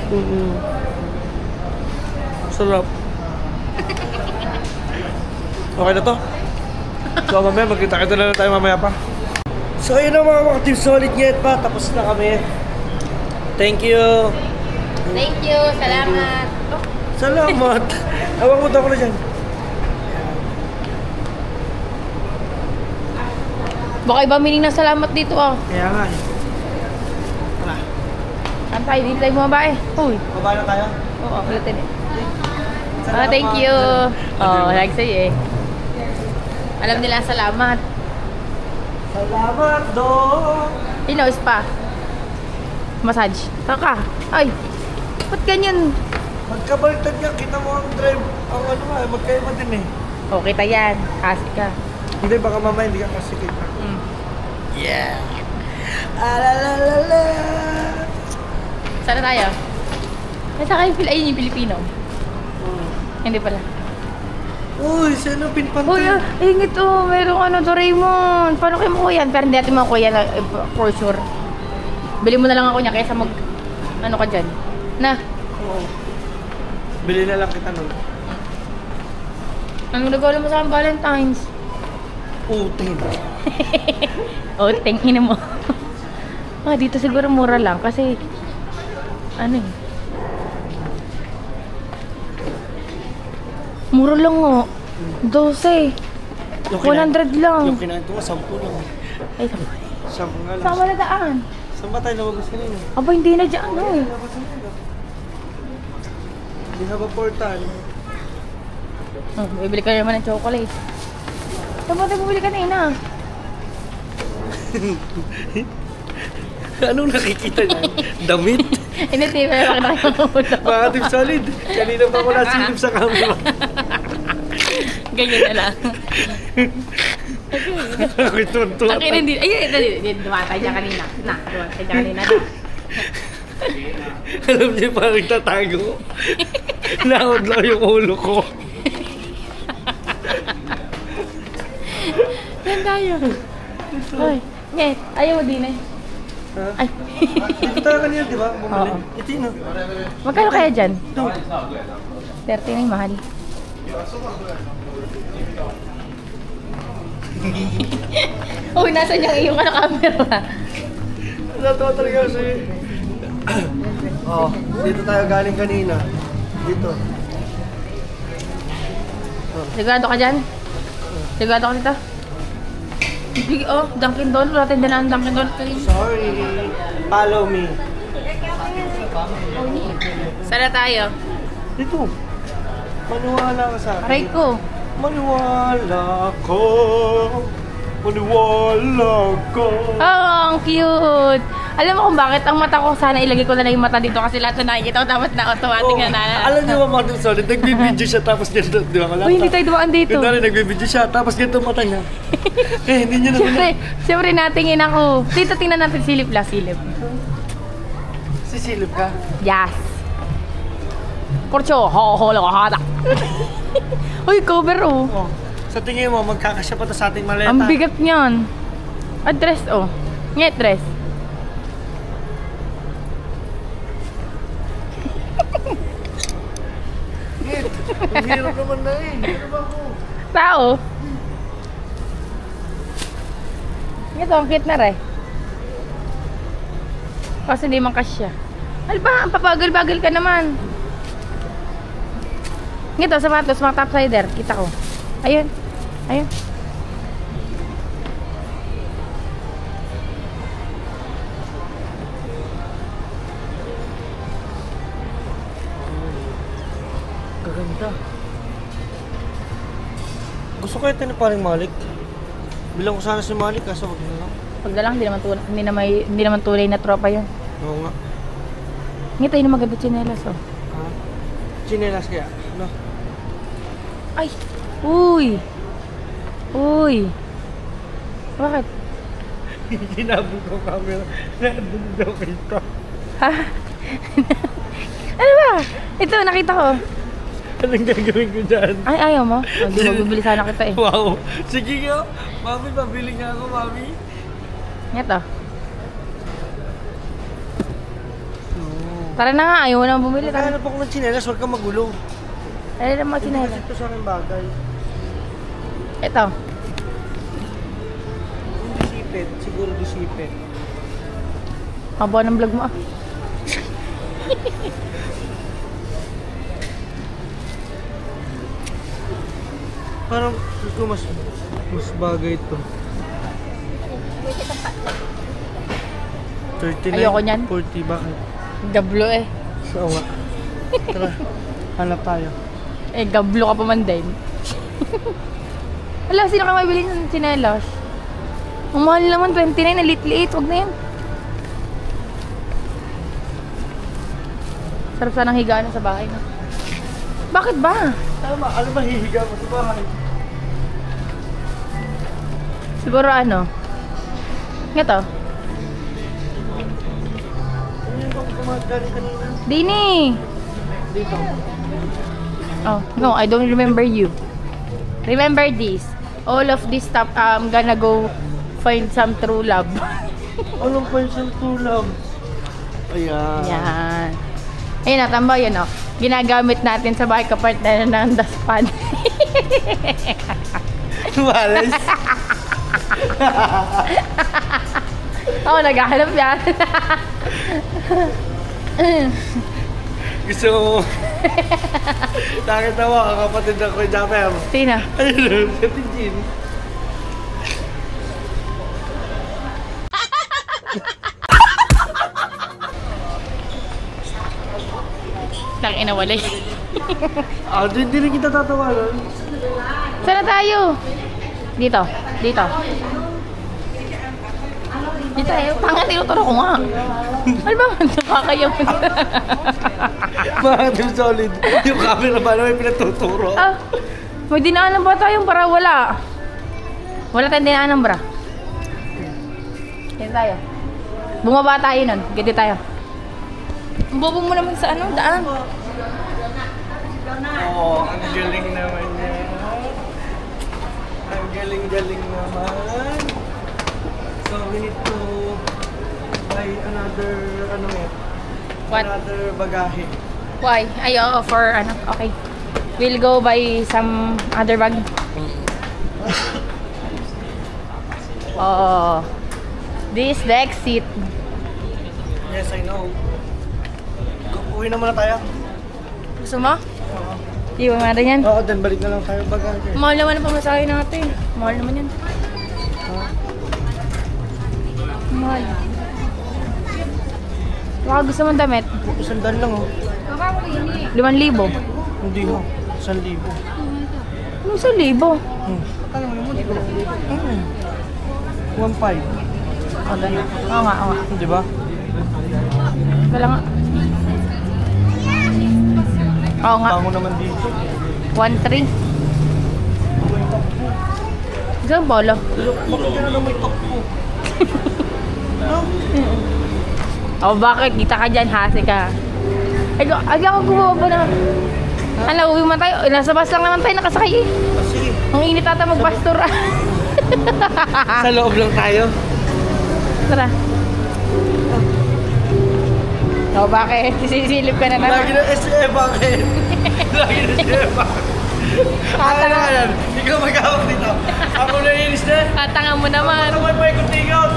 Sarap. Okay na to. So mamaya magkita-kita na lang tayo mamaya pa. So ayun na mga Team Solid Yet pa. Tapos na kami. Thank you. Thank you, salamat. Salamat. Awang mo daw ko na dyan. Baka iba meaning ng salamat dito ah. Kaya nga eh. Wala. Saan tayo? Dito tayo bumaba eh. Uy. Baba na tayo. Oo, ulitin eh. Thank you. Like sa'yo eh. Alam nila salamat. Salamat, Dok! Pinos pa. Massage. Kaka. Ay. Ba't ganyan? Magkabaliktad nga, kita mo ang drive. Ang ano nga, magkaiba din eh. O, kita yan. Kasi ka. Hindi, baka mamaya hindi ka kasi kita. Mm. Yeah! Alalalala! Sana tayo? Ay, sa kayo, ayun yung Pilipino. Hindi pala. Uy, saan ang pinpantay? Uy, ingit oh. Merong ano, Doraemon. Paano kayo makuha yan? Pero hindi natin makuha yan for sure. Bili mo na lang ako niya kaysa mag... Ano ka dyan? Na? Oo. Bili na lang kita nun. Anong regalo mo sa akin Valentine's? Uting. Oh, tingin mo. Dito siguro mura lang kasi... Ano eh. Mura lang oh. 12. 100 lang. Yung kinain ko, 10 lang. Ay, 10 nga lang. sama na daan. Saan ba tayo lumabas kanina? Aba, hindi na dyan ano eh. Hindi have a portal. Bibili ka naman ng chocolate. Tama tayo bumili ka na ina. Anong nakikita niya? Damit? Hindi, meron ka na kayong ulo. Mga tip solid. Kanina pa ako nasilip sa camera. Ganyan na lang. Ako'y tuntua. Akin hindi. Ayun, dumatay dyan kanina. Dumatay dyan kanina na. Alam niyo, parang tatago. Naod lang yung ulo ko. Yan tayo. Ay, nget. Ayaw mo din eh. Ha? Ay. Dito tayo kanina, di ba? Bumili. Oo. Ito yun. Magkano kaya dyan? Ito. 30 na yung mahal. Uy, nasa niya yung camera. Natawa talaga kasi. Oh, dito tayo galing kanina. Dito. Sigurado ka dyan? Sigurado ka dito? Big, oh, Dunkin' Donuts. Wala tayong danaan Dunkin' Donuts kanina. Sorry. Follow me. Sana tayo. Dito. Maniwala ka sa akin. Aray ko. Maniwala ko. Maniwala ko. Oh, ang cute. Alam mo kung bakit ang mata ko, sana ilagay ko na lang yung mata dito kasi lahat na nakikita ko dapat na automatic na nalala. Alam niyo ba mga tip solid, nagbibideo siya tapos ganito, di ba? Uy, hindi tayo dumaan dito. Kunwari, nagbibideo siya tapos ganito mata niya. Eh, hindi niya Siyempre natingin ako. Dito tingnan natin silip lang, silip. Sisilip ka. Yes. Korcho, ho, hada. Uy, cover oh. Oh, sa tingin mo, magkakasya pa to sa ating maleta. Ang bigat niyan. Address oh. Nget dress. Ang hirap naman na eh. Ano ba ako? Tao. Ito, ang cute na rin. Kasi hindi man kasya. Alba, ang papagal-bagal ka naman. Ito, sapatos, mga topsider. Kita ko. Ayun. Ayun. Gaganda. Gusto ko ito ni paring Malik. Bilang ko sana si Malik kaso wag na lang. Pagdalang, hindi naman tunay na tropa yun. Oo nga. Ngito, yun ang maganda tsinelas, oh. Ha? Chinelas kaya? No? Ay! Uy! Uy! Bakit? Hinabog ko camera. Nandun daw kita. Ha? Ano ba? Ito, nakita ko. Anong gagawin ko dyan? Ay, ayaw mo? Hindi mo bibili sana kita eh. Wow! Sige nga! Mami, pabili nga ako, Mami. Ito. Tara na nga, ayaw mo naman bumili. Tara. Naghahanap ako ng chinelas, huwag kang magulo. Ay, na mga Hindi tsinelas. kasi ito sa aking bagay. Ito. Yung disipit, siguro disipit. Haba ng vlog mo ah. Parang ito mas bagay ito. 39? Ayoko niyan. 40, bakit? Gablo eh. Oo nga. Tara, hanap tayo. Eh, gablo ka pa man din. Hala, sino ka mabili ng sinelas? Ang mahal naman, 29, liit-liit. Huwag na yan. Sarap sanang higaan sa bahay, no? Bakit ba? Tama, ano ba hihiga mo sa bahay? Siguro ano? Ito. Ano yung kumagaling kanina? Dini! Dito. Oh, no, I don't remember you. Remember this. All of this stuff, I'm gonna go find some true love. Anong pa yung tulog? Ayan. Yan. Ayun na, tamba yun, oh. Ginagamit natin sa bahay kapart na ng daspan. Walis. Oo, naghahanap yan. Gusto mo. Nakita mo, ang kapatid ng Kuya Japper. Tina. Ayun, si Jean. Nang inawalay. Hindi rin kita tatawanan. Saan na tayo? Dito. Dito. Dito tayo. Tanga, tinuturo ko nga. Ano ba? Nakakayaw. Mga team solid. Yung camera ba naman pinatuturo? Ah, may dinaanan ba tayong para wala? Wala tayong dinaanan bra. Yan tayo. Bumaba tayo nun. Gede tayo. Ang bobo mo naman sa ano, daan. Oo, ang galing naman niya. Ang galing-galing naman. So we need to buy another, ano nga? What? Another bagahe. Why? Ay, oo, for ano, okay. We'll go buy some other bag. Oh. This the exit. Yes, I know. Uwi na muna tayo. Gusto mo? Iwan mo natin yan. Oo, then balik na lang tayo bagahe. Mahal naman ang pamasahe natin. Mahal naman yan. Mahal. Baka gusto mong damit? $100 lang oh. 5,000. Hindi ho. 1,000. Ano 1,000? 1,500. O, gano'n. Oo nga, oo nga. Di ba? Wala nga. Oo nga. Bango naman dito. 1,300. Gusto mo polo? Bakit ka na may takbo? O bakit? Kita ka dyan, hase ka. Ay, ako gumawa na. Ano, uwi man tayo. Nasa bus lang naman tayo nakasakay eh. Sige. Ang init ata mag-bastor. Sa loob lang tayo. Tara. O bakit? Sisilip ka na Lagi naman. na SE, bakit? Lagi na SE, bakit? Ano ka yan? Hindi ka mag-awak dito. Ako na inis na. Katanga mo naman. Ano may paikot-ikot?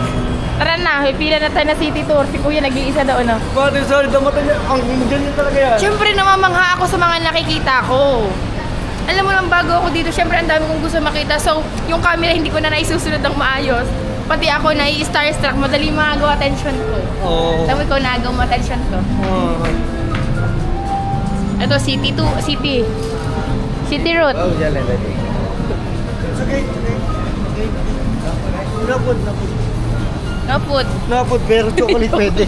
Tara na, pila na tayo na city tour. Si kuya nag-iisa daw, no? Bakit sorry, damatan niya. Ang ganyan talaga yan. Siyempre namamangha ako sa mga nakikita ko. Alam mo lang, bago ako dito, siyempre ang dami kong gusto makita. So, yung camera hindi ko na naisusunod ng maayos. Pati ako nai-starstruck, madali magawa attention ko. Oo. Alam mo ikaw nagaw mo attention ko. Oo. Ito, city route. Oh, yeah, let it. It's okay, it's okay. Okay. Napod. Kaput. Napod, pero chocolate pwede.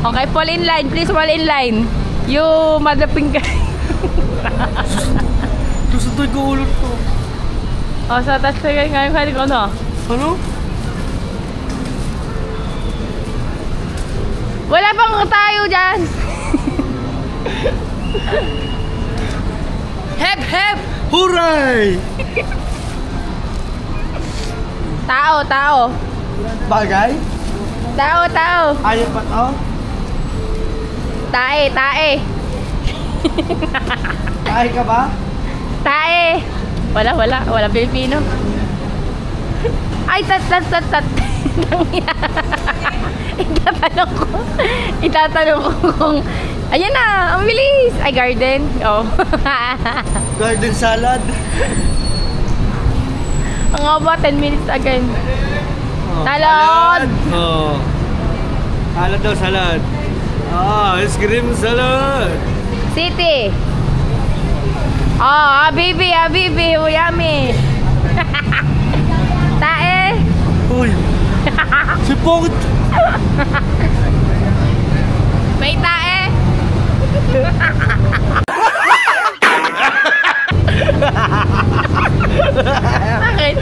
Okay, fall in line. Please fall in line. You madaping guy. Gusto ko ulot to. O, sa taas tayo ngayon kaya ko, no? Ano? Wala pang tayo dyan. Hep, hep. Huray! Tao. Bagay? Tao. Ayaw ba to? Tae. Kain ka ba? Tae. Wala Pilipino. Ay, tat. Itatanong ko kung, ayan na, ang bilis. Ay, garden. Oh. Garden salad. Ang haba, 10 minutes again. Oo. Salad! Oh. Salad daw, salad. Ice cream salad. City! Oh, Habibi, Habibi, yummy! Tae! Uy. Si Pongit. May tae! Bakit?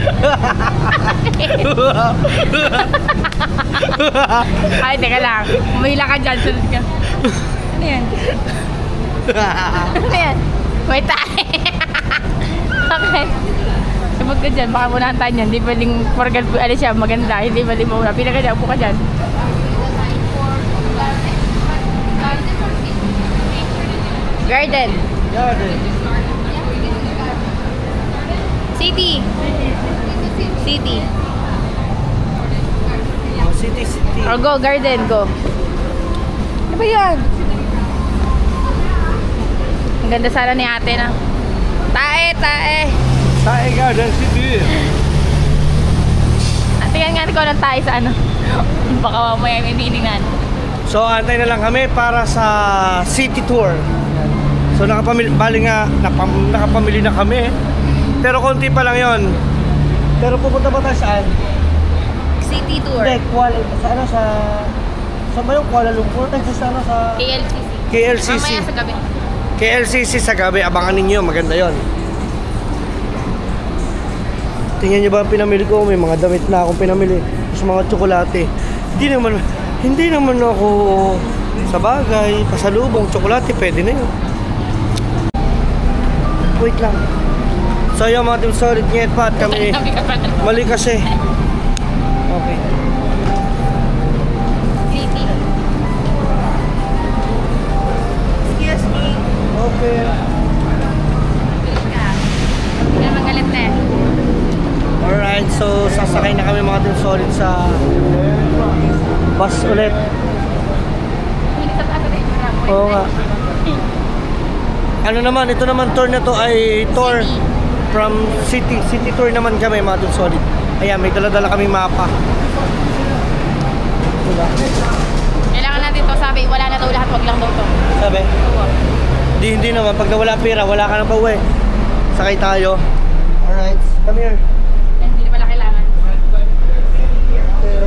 Ay, teka lang. Umila ka dyan. Sunod ka. Ano yan? Ano yan? May tae. Okay. Sabag ka dyan. Baka muna tayo yan. Hindi baling porgal po. Ano siya? Maganda. Hindi baling mauna. Pila ka dyan. Upo ka dyan. Garden. Garden. City. City. Oh, city, city. Or go, garden, go. Ano ba yan? Ang ganda sana ni ate na. Tae, tae. Tae Garden City. Tingnan nga ko ng tae sa ano. Baka mamaya may tiningan. So, antay na lang kami para sa city tour. So, nakapamili na kami. Pero konti pa lang yon. Pero pupunta ba tayo saan? City tour. Hindi, sa ba yung Kuala Lumpur? Sa ano, sa KLCC. KLCC. Mamaya sa gabi. KLCC sa gabi, abangan ninyo, maganda yon. Tingnan nyo ba ang pinamili ko? May mga damit na akong pinamili. Tapos mga tsokolate. Hindi naman ako sa bagay, pasalubong, tsokolate, pwede na yun. Wait lang. So yung mga team solid ngayon pa at kami mali kasi. Okay. City. Excuse me. Okay. Hindi na magalit na eh. Alright, so sasakay na kami mga team solid sa bus ulit. Hindi sa taas rin. Oo nga. Ano naman, ito naman tour na to ay tour from city. City tour naman kami mga team solid. Ayan, may dala-dala kami mapa. Diba? Kailangan natin to, sabi, wala na daw lahat, wag lang daw to. Sabi? Hindi naman. Pag nawala pera, wala ka na pa uwi. Sakay tayo. Alright, come here. Hindi na pala kailangan.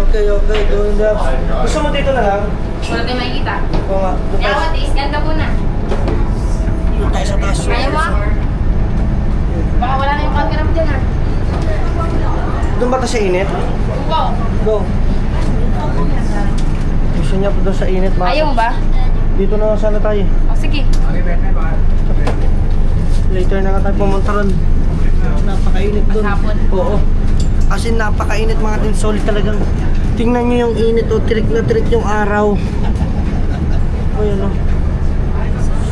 Okay. Doon na. Gusto mo dito na lang? Wala tayong makikita. Oo nga. Doon tayo, Yawa, tiis ganda po na. doon tayo sa taas. Kaya mo? Baka wala na yung camera mo dyan ha. Doon ba kasi init? Upo. Go. Gusto niya po doon sa init. Ayaw mo ba? Dito na lang sana tayo. O sige. Later na lang tayo pumunta ron. Napakainit doon. Maghapon. Oo. As in, napakainit mga team solid talagang. Tingnan nyo yung init o tirik na tirik yung araw. O yun o.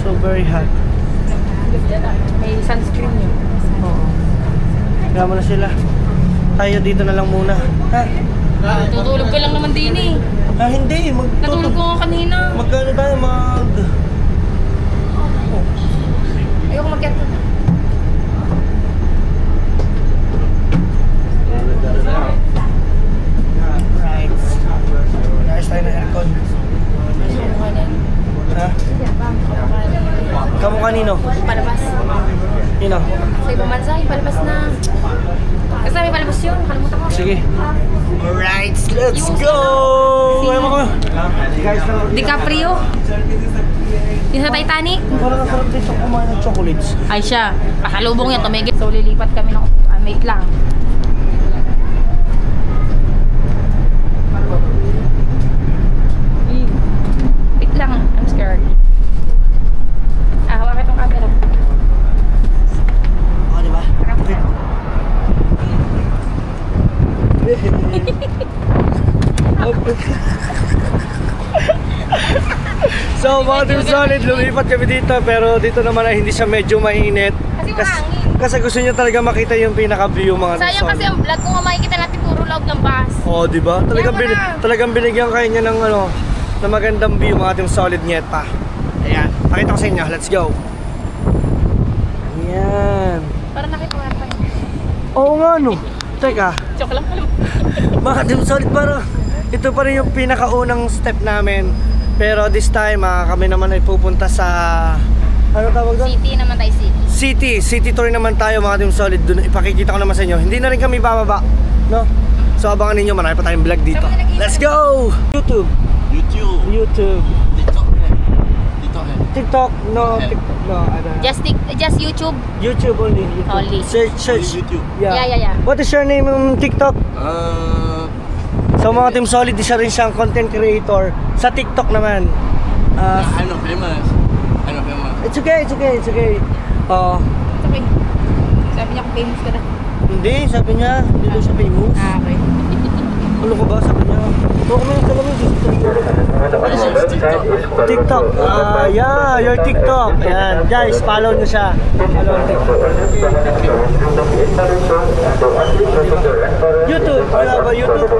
So very hot. May sunscreen yun. Oo. Kaya mo na sila. Tayo dito na lang muna. Ha? Tutulog ka lang naman din eh. Hindi. Natulog ko nga kanina. Magkano tayo? Ayoko mag-get. Right. Guys, tayo na aircon. Ha? Kamu kanino? Palabas. Yun o. Sa ibang bansa, yung palabas na. Kasi may palabas yun, nakalimutan ko. Sige. Alright, let's go! Ewan ko. Guys, DiCaprio. Yung sa Titanic. parang nasarap dito kumain ng chocolates. Ay siya, pasalubong yan, tumigil. So lilipat kami ng mate lang. Wait lang, I'm scared. Hawak itong camera. O, diba? Okay. So, mga team solid, lumipat kami dito pero dito naman ay hindi siya medyo mainit. Kasi gusto niya talaga makita yung pinaka-view mga team Sayang kasi solid. ang vlog ko nga makikita natin puro loob ng bus. Oh, di ba? Talagang, Kaya pala. talagang binigyan kayo niya ng na magandang view mga team solid nyeta. Ayan, pakita ko sa inyo. Let's go. Ayan. Para nakita ko natin. Oo nga no. Teka, Joke lang pala. mga Team Solid, parang ito pa rin yung pinakaunang step namin. Pero this time, kami naman ay pupunta sa... Ano tawag doon? City naman tayo, city. City tour naman tayo mga Team Solid. Doon ipakikita ko naman sa inyo. Hindi na rin kami bababa, no? So abangan ninyo, marami pa tayong vlog dito. Let's go! YouTube. TikTok, no, TikTok, no, ano. Just YouTube. YouTube only. Only. Search. YouTube. Yeah. What is your name on TikTok? So mga Team Solid, isa rin siyang content creator sa TikTok naman. I'm not famous. It's okay. Okay. Sabi niya kung famous ka na. Hindi, sabi niya, hindi daw siya famous. Okay. Ano ka ba? Sabi niya, ito kami yung talagang TikTok. Yeah, your TikTok. Ayan, guys, follow niyo siya. Follow ang TikTok. YouTube, you have a YouTube?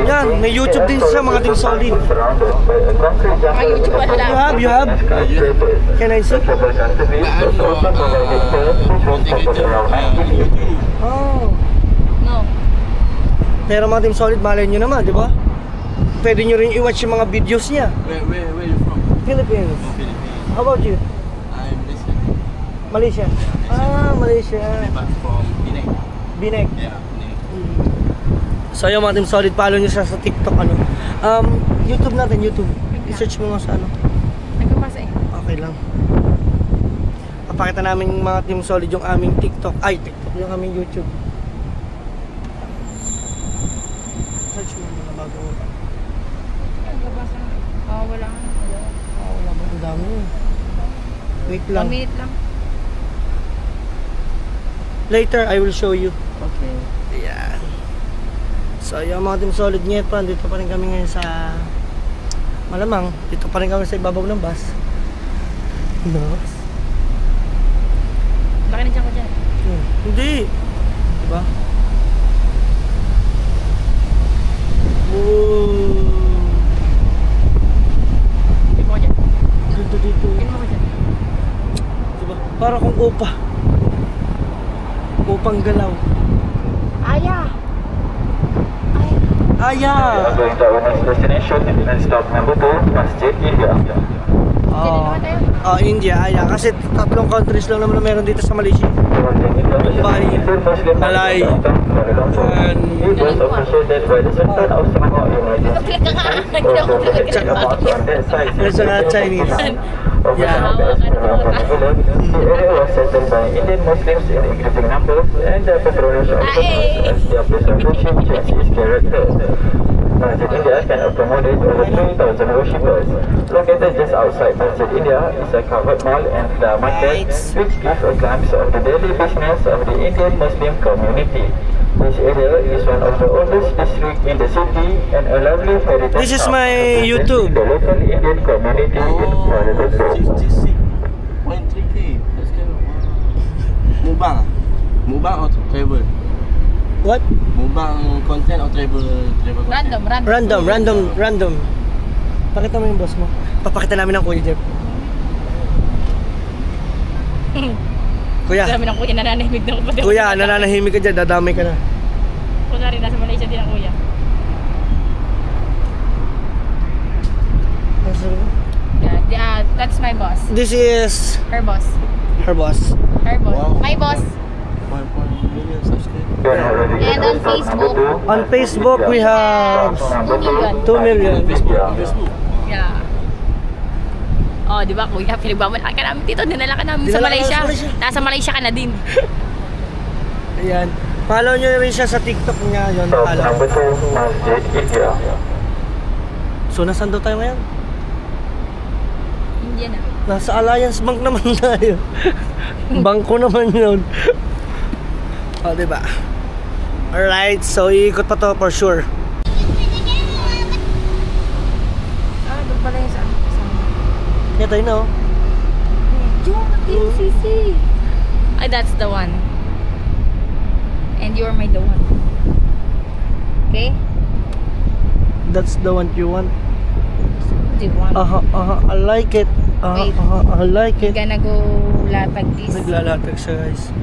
Yan, may YouTube din siya mga Team Solid. Mga YouTube wala lang. You have? Can I see? Oh. No. Pero mga Team Solid, malay nyo naman, di ba? Pwede nyo rin i-watch yung mga videos niya. Where you from? Philippines. Philippines. How about you? I'm listening. Malaysia. Malaysia. But from Penang. Bineg. Yeah, Penang. So yung mga Team Solid, follow nyo siya sa TikTok, ano. YouTube natin, YouTube. I-search mo nga sa ano. Nagpapasa eh. Okay lang. Papakita namin mga Team Solid yung aming TikTok. Ay, TikTok yung aming YouTube. Search mo mga bago. Nagpapasa na. Wala. Wala ba? Ang dami. Wait 1 lang. minute lang. Later, I will show you. Okay. Ayan. So yung mga Team Solid Nyepan, dito pa rin kami ngayon sa malamang, dito pa rin kami sa ibabaw ng bus. Bus? Baka nandiyan ko dyan. Hindi. Diba? Whoa. Tingin mo ko dyan. Ganda dito. Tingin mo ko dyan. Diba? Para kung upa. Upang galaw. Aya! Aya! Going to our next destination and stop number 2, Masjid India. India, Aya. Kasi tatlong countries lang naman na meron dito sa Malaysia. Mumbai, Malay, and It was officiated by the Sultan of Singapore United Click ka nga. Hindi ako click ka nga. on that side. there's a Chinese. Yeah. The area was settled by Indian Muslims in increasing numbers, and the patronage of Muslims as their place of worship changed its character. Masjid India can accommodate over 3,000 worshippers. Located just outside Masjid India is a covered mall and the market, which gives a glimpse of the daily business of the Indian Muslim community. This area is one of the oldest districts in the city and a lovely heritage. This is hub, my representing YouTube. The local Indian community in Kuala Lumpur. 66.3k. That's kind of Mukbang? Mukbang or travel? What? Mukbang content or travel content? Random. Pakita mo yung boss mo. Papakita namin ng Kuya Jeff. Kuya, Dami ng kuya, nananahimik na ako pati. kuya, nananahimik ka dyan, dadamay ka na. Kunwari, nasa Malaysia din ang kuya. Yeah, that's my boss. This is Her boss. her boss. Her boss. Wow. My boss. 1.1 million subscribers. And on Facebook, On Facebook, we have 2 million. 2 million. Facebook. Yeah. Oh, di ba kuya, pinagbabalaki ka namin dito, dinala ka namin sa Dinala ka Malaysia. namin sa Malaysia. Nasa Malaysia ka na din. Ayan. Follow nyo rin siya sa TikTok niya. Yun, Stop follow. number 2, Masjid India. So, nasan daw tayo ngayon? India na. Nasa Alliance Bank naman tayo. Bangko naman yun. O, diba? Alright, so iikot pa to for sure. Doon pala yung saan. Ito yun, no? Yung TCC. Ay, that's the one. And you're my the one. Okay? That's the one you want. The one. I like it. Wait. I like You're it. gonna go latag this. Naglalatag siya, guys.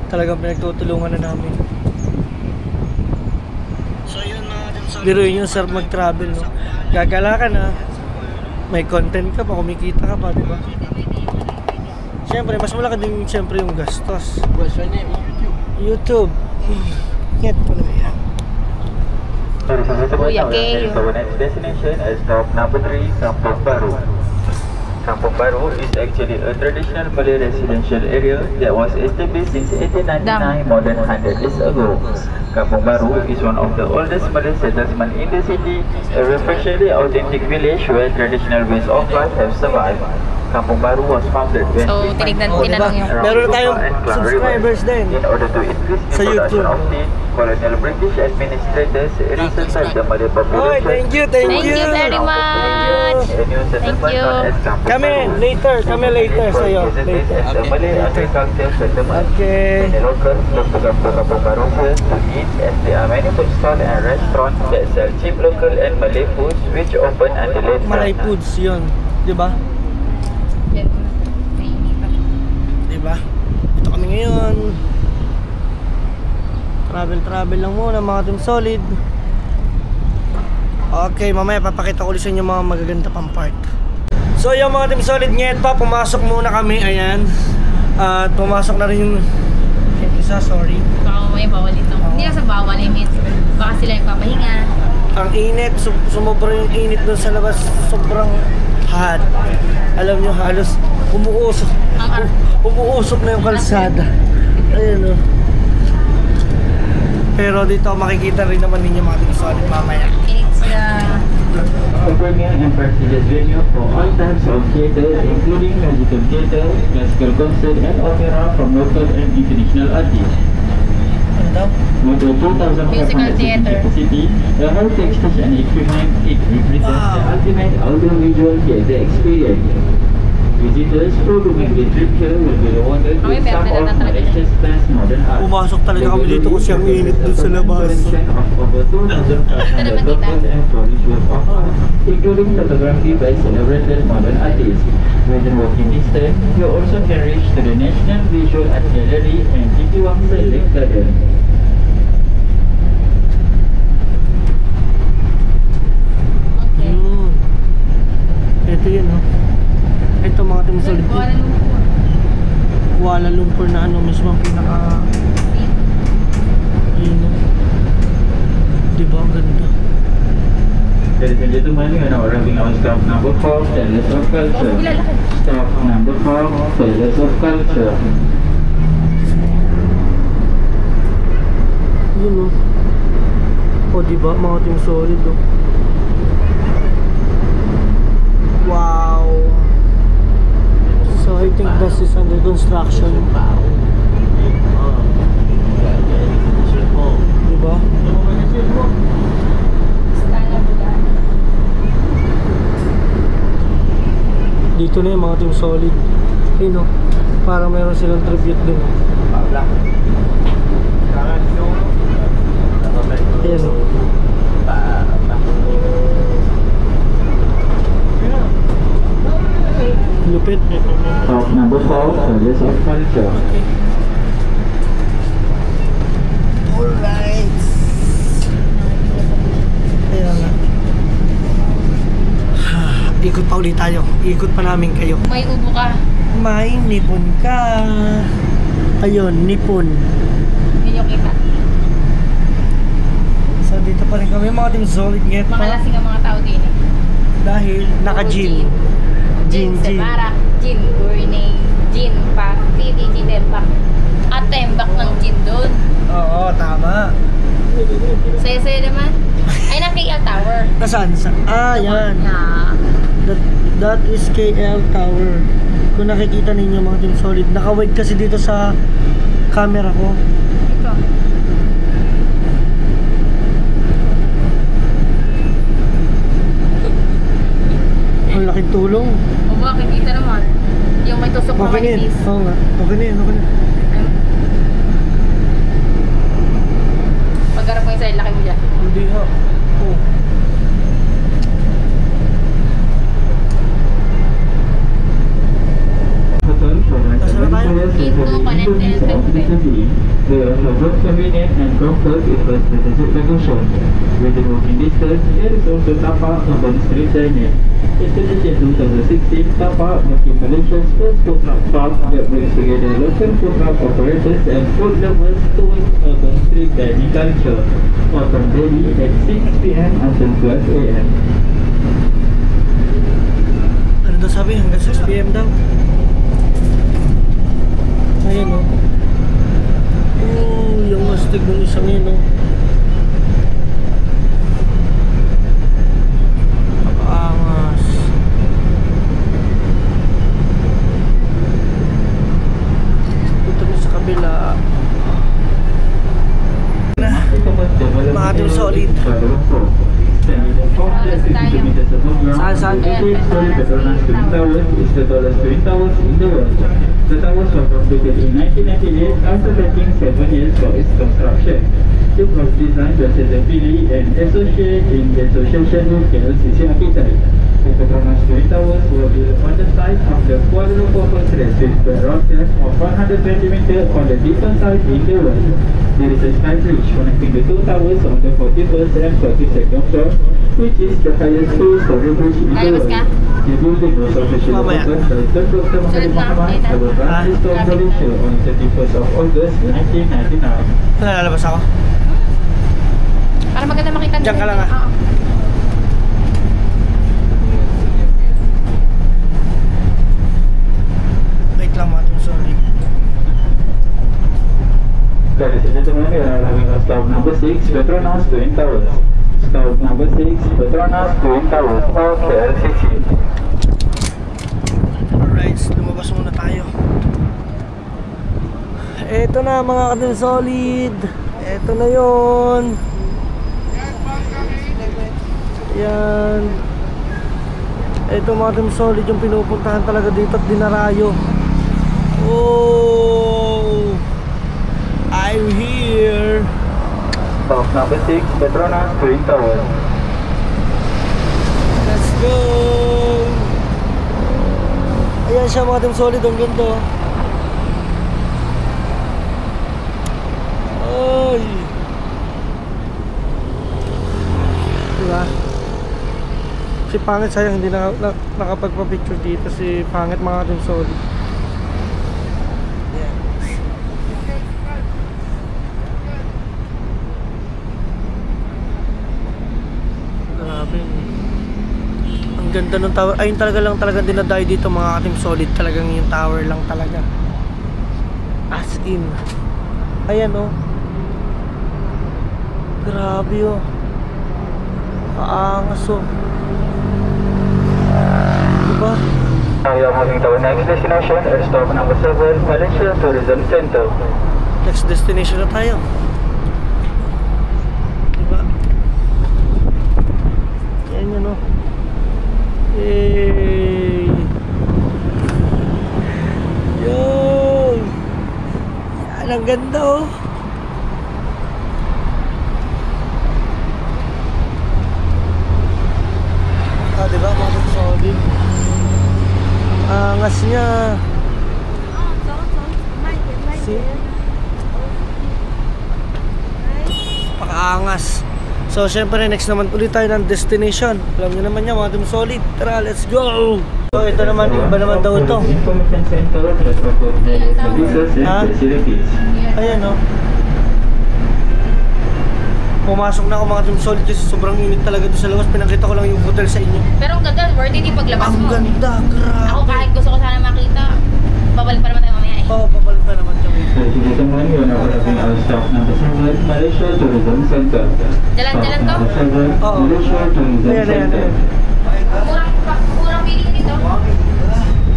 Talagang pinagtutulungan na namin. So yun biruin yung sir mag-travel, no? Gagala ka na, may content ka pa, kumikita ka pa, di ba? Siyempre, mas malaki din siyempre yung gastos. What's your name on YouTube? YouTube. Get po na yan. Kuya Kay. Our next destination is stop number 3, Kampung Baru. Kampung Baru is actually a traditional Malay residential area that was established since 1899, more than 100 years ago. Kampung Baru is one of the oldest Malay settlements in the city, a refreshingly authentic village where traditional ways of life have survived. Kampung Baru was founded when So, tinanong yung... Meron na tayong subscribers din in order to increase the sa production YouTube. of tea. Colonial British administrators resettled the Malay Oy, population. thank you, thank Thank you very much. A new settlement you. known as Kampung Kami Baru. later sa'yo. Visited as a Malay agricultural settlement. Okay. The locals look to Kampung Baru here to eat, as there are many food stalls and restaurants that sell cheap local and Malay foods which open until late Malay night. Foods yun, di ba? Di ba? Ito kami ngayon. Travel lang muna mga Team Solid. Okay, mamaya papakita ko ulit sa inyo mga magaganda pang part. So yung mga Team Solid, ngayon pa pumasok muna kami, ayan. At pumasok na rin yung isa, sorry. Baka mamaya bawal ito. Hindi na sa bawal, I mean, baka sila nagpapahinga. Ang init, sumobra yung init doon sa labas, sobrang hot. Alam nyo, halos umuusok na yung kalsada. Ayun o. Pero dito makikita rin naman ninyo mga Team Solid mamaya. It's A premier and prestigious venue for all types of theatre, including musical theatre, classical concert, and opera from local and international artists. Ano daw? With a 2,500 Musical theatre. capacity, the high-tech stage and equipment, it represents the ultimate audiovisual theatre experience. Visitors who do make the trip here will be rewarded with some of Malaysia's best modern art. Pumasok talaga kami dito kasi ang init doon sa labas. Of over 2,500 local and foreign works of art, including photography by celebrated modern artists. Within walking distance, you also can reach to the National Visual Art Gallery and Titiwang Lake Garden. Yun. Ito yun, no? Ito mga Team Solid. Kuala Lumpur na ano mismo ang pinaka... Ayun, no? Diba? Ang ganda. Ladies and gentlemen, we are now arriving on stop number 4, Palace of Culture. Stop number 4, Palace of Culture. Yun, no? O, diba? Mga Team Solid, no? Wow! So, I think this is under construction. Diba? Dito na yung mga Team Solid. Ayun, no? Parang meron silang tribute din. Ayan, no? Lupit. Stop number 4, Palace of Culture. Alright. Ayan na. Ikot pa ulit tayo. Ikot pa namin kayo. may ubo ka. May nipon ka. Ayun, nipon. Yun yung kita. So dito pa rin kami mga Team Solid ngayon Mga pa. lasing ang mga tao din. Dahil naka-gin. Gin. Sebarak, gin, gournay, gin, pa, titi, gin, tembak. At tembak ng gin doon. Oo, tama. Saya-saya naman. Ay, na KL Tower. Nasaan? Yan. Na. That is KL Tower. Kung nakikita ninyo mga Team Solid, naka-wide kasi dito sa camera ko. Ito. Ang laking tulong. O ba, kikita naman. Yung may tusok na Okay na yan. manipis. Oo nga. Okay na yan. Paggarap mo yung sa'yo, laki mo dyan. Hindi ha. Oh. Hotel provides Nasaan na tayo? services for the Into inclusions of the city, both convenient and comfort in a strategic location. Within walking distance, there is also Tapa Urban Street Dining. Established in 2016, Tapa making Malaysia's first food truck park that brings together local food truck operators and food lovers towards urban street dining culture. Open daily at 6 p.m. until 12 a.m. Ano daw sabi? Hanggang 6 p.m. daw. Ayan o. Oh, yung mastig ng isang yun o. Angas. Dito rin sa kabila. Mga team solid. Saan? Petronas Twin Towers is the tallest twin towers in the world. The towers were completed in 1998 after taking 7 years for its construction. It was designed by Cesar Pili and associated in association with KLCC Architect. The Petronas Twin Towers were built on the site of the Kuala Lumpur Fortress with a rock depth of 120 meters on the deepest side in the world. There is a sky bridge connecting the two towers on the 41st and 42nd floor, which is the highest two-story bridge in the world. The building was officially opened by Dr. Mahathir Mohamad, our Prime Minister of Malaysia, on 31st of August 1999. Lalabas ako. Para maganda makita. Diyan ka lang ah. Wait lang mga team solid. Ladies and gentlemen, we are having a stop number 6, Petronas Twin Towers. Stop number 6, Petronas Twin Towers of KLCC. Alright, lumabas muna tayo. Eto na mga ka-team solid. Eto na yun. Yan. Eto mga team solid yung pinupuntahan talaga dito at dinarayo. Oh, I'm here. Stop number 6, Petronas Twin Towers. Let's go. Ayan siya mga team solid, ang ganda. Ay. Diba? Si Pangit sayang hindi nakapagpa-picture dito. Si Pangit mga team solid. Ayan. Grabe. Ang ganda ng tower. Ayun talagang dinadayo dito mga team solid. Talagang yung tower lang talaga. As in. Ayan oh. Grabe oh. Kaangas oh. Diba? Now we are moving to our next destination at stop number 7, Malaysia Tourism Center. Next destination na tayo. Diba? Yan yun oh. Yay! Yo! Yan, ang ganda oh. Ah, diba? Mga solid. Angas niya. See? Pakaangas. So, syempre, next naman ulit tayo ng destination. Alam nyo naman yan, mga team solid. Tara, let's go! So, ito naman, iba naman daw ito. Information Center that offers services and facilities. Ayan, oh. Pumasok na ako mga team solid kasi sobrang init talaga doon sa labas. Pinakita ko lang yung hotel sa inyo. Pero ang ganda, worth it yung paglabas mo. Ang ganda, grabe. Ako kahit gusto ko sana makita, babalik pa naman tayo mamaya eh. Oo, papalit na naman kami. Ladies and gentlemen, we are now having our stop number 7, Malaysia Tourism Center. Jalan-jalan to? Stop number 7, Oo. Malaysia Tourism Ayan, ayan, Center. ayan. Kurang feeling dito.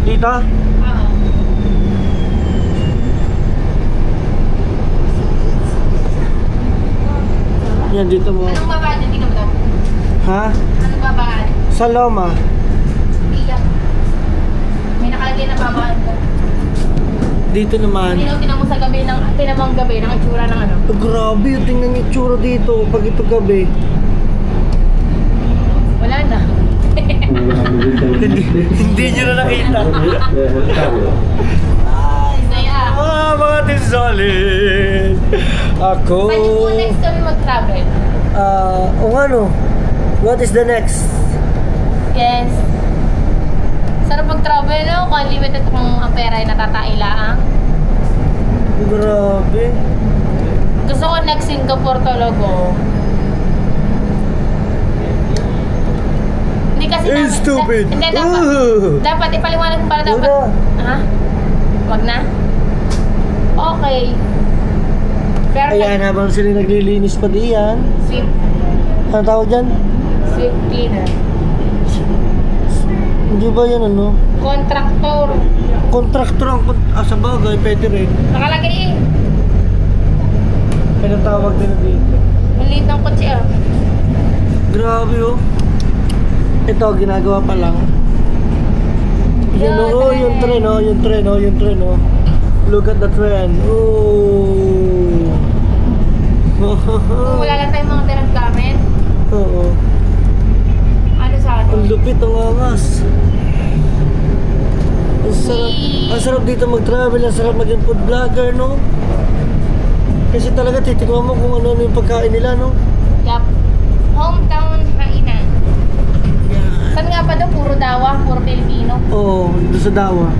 Dito? Oo. Yan, dito mo. Anong babaan dyan? Tingnan mo to. Ha? Anong babaan? Sa Loma. Iyak. May nakalagay na babaan ko. Dito naman. Tinan mo sa gabi ng, tinan mo ang gabi ng itsura ng ano. Oh, grabe, tingnan yung itsura dito pag ito gabi. Wala na. Hindi nyo na nakita. Saya. Mga solid. Ako. Saan yung po next kami mag-travel? O ano? What is the next? Yes. Sarap mag-travel, no? Kung unlimited kung ang pera ay natatailaang. Grabe. Gusto ko next Singapore talaga. Hindi kasi Stupid. Hindi, dapat ipaliwanag mo para dapat. Wala. Ha? Wag na? Okay. Pero Ayan, habang sila naglilinis pa diyan. sweep Ano tawag dyan? cleaner. Hindi ba yan ano? Contractor. Kontraktor ang sa bagay, pwede rin. Nakalagay eh. Anong tawag din dito? Ang liit ng kotse ah. Grabe oh. Ito, ginagawa pa lang. Yun oh, yung tren oh, yung tren oh, yung tren oh. Look at the trend. Oh. Kung wala lang tayong mga direct gamit, Oo. ano sa ano? Ang lupit, ang angas. Ang sarap dito mag-travel, ang sarap maging food vlogger, no? Kasi talaga titignan mo kung ano yung pagkain nila, no? Yup. Hometown hainan. Yeah. Saan nga pa daw? Puro dawa, puro Pilipino. Oo, doon sa Dawa.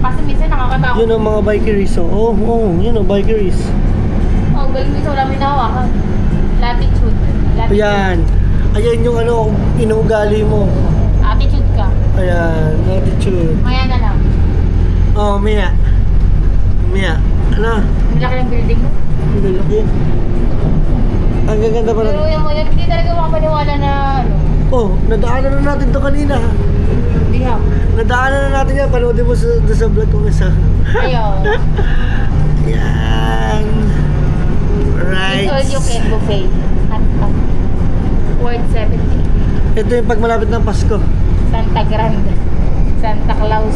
Kasi minsan nakakatakot. Yun ang mga bikeries, oh. Yun ang bikeries. Oh, galing minsan wala may nahawakan. Latitude. Ayan. Ayan yung ano, inuugali mo. Attitude ka. Ayan, attitude. Maya na lang. Oh, Mia. Ano? Ang laki ng building mo. Ang lalaki. Ang gaganda pa Pero na. yung yan, hindi talaga makapaniwala na ano. Oh, nadaanan na natin to kanina. Hindi ha. Nadaanan na natin yan. Panoodin mo sa vlog kong isa. Ayaw. Yan. Right. It's all you can buffet. At Word 70. Ito yung pag malapit ng Pasko. Santa Grande. Santa Claus.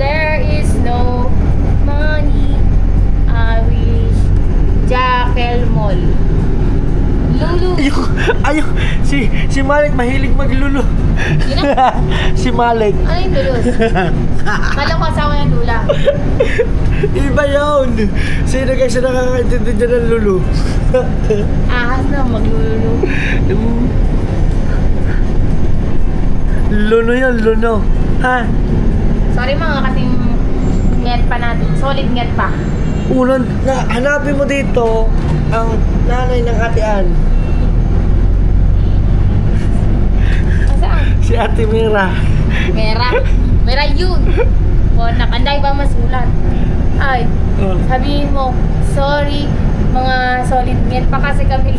There is no money. I wish. Jackal Mall. Lulu. Ayun. Si Malik mahilig maglulu. Yun na? Si Malik. Ano yung Lulu? Kala ko asawa ng Lula. Iba yun. Sino guys na nakakaintindi dyan ng lulu? Ahas na maglulu. Luno yun, luno. Ha? Sorry mga kating nget pa natin. Solid nget pa. Unang, hanapin mo dito ang nanay ng Ate Ann. Saan? Si Ate Mira. Mera yun. O, nakanday ba masulat? Ay, sabihin mo, sorry, mga solid nget pa kasi kami.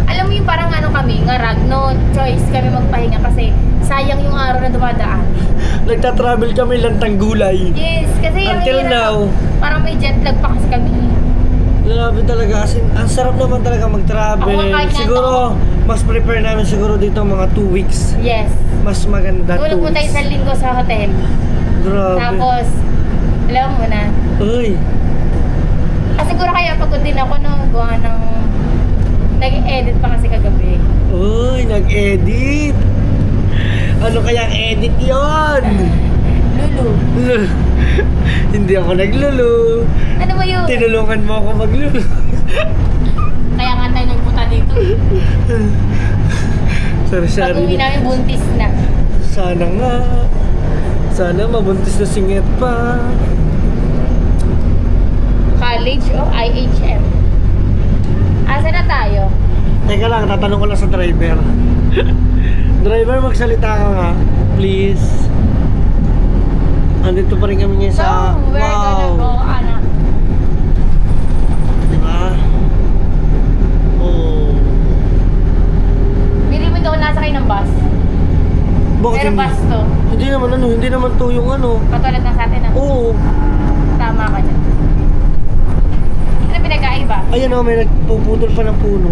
Alam mo yung parang ano kami, ngarag, no choice kami magpahinga kasi sayang yung araw na dumadaan. Nagta-travel kami lantang gulay. Yes, kasi yung Until hirap, now. parang may jet lag pa kasi kami. Grabe talaga. As in, ang sarap naman talaga mag-travel. Ako, kahit Siguro, mas prepare namin siguro dito mga 2 weeks. Yes. Mas maganda 2 Tulog po tayo weeks. isang linggo sa hotel. Grabe. Tapos, alam mo na. Uy. Siguro kaya pagod din ako no, gawa ng nag-edit pa kasi kagabi. Uy, nag-edit. Ano kayang edit yon? Lulu. Hindi ako naglulu. Ano ba yun? Tinulungan mo ako maglulu. Kaya nga tayo nagpunta dito. Pag Sorry. uwi namin, buntis na. Sana nga. Sana mabuntis na singit pa. College of IHM. Asa na tayo? Teka lang, tatanong ko lang sa driver. Driver, magsalita ka nga. Please. Andito pa rin kami ngayon sa... So, we're gonna go, anak. Diba? Oh. Bili mo daw nasakay ng bus. Bakit Pero hindi? bus to. Hindi naman to yung ano. Katulad ng sa atin ah. Oo. Tama ka dyan. Ano pinagkaiba? Ayan o, may nagpuputol pa ng puno.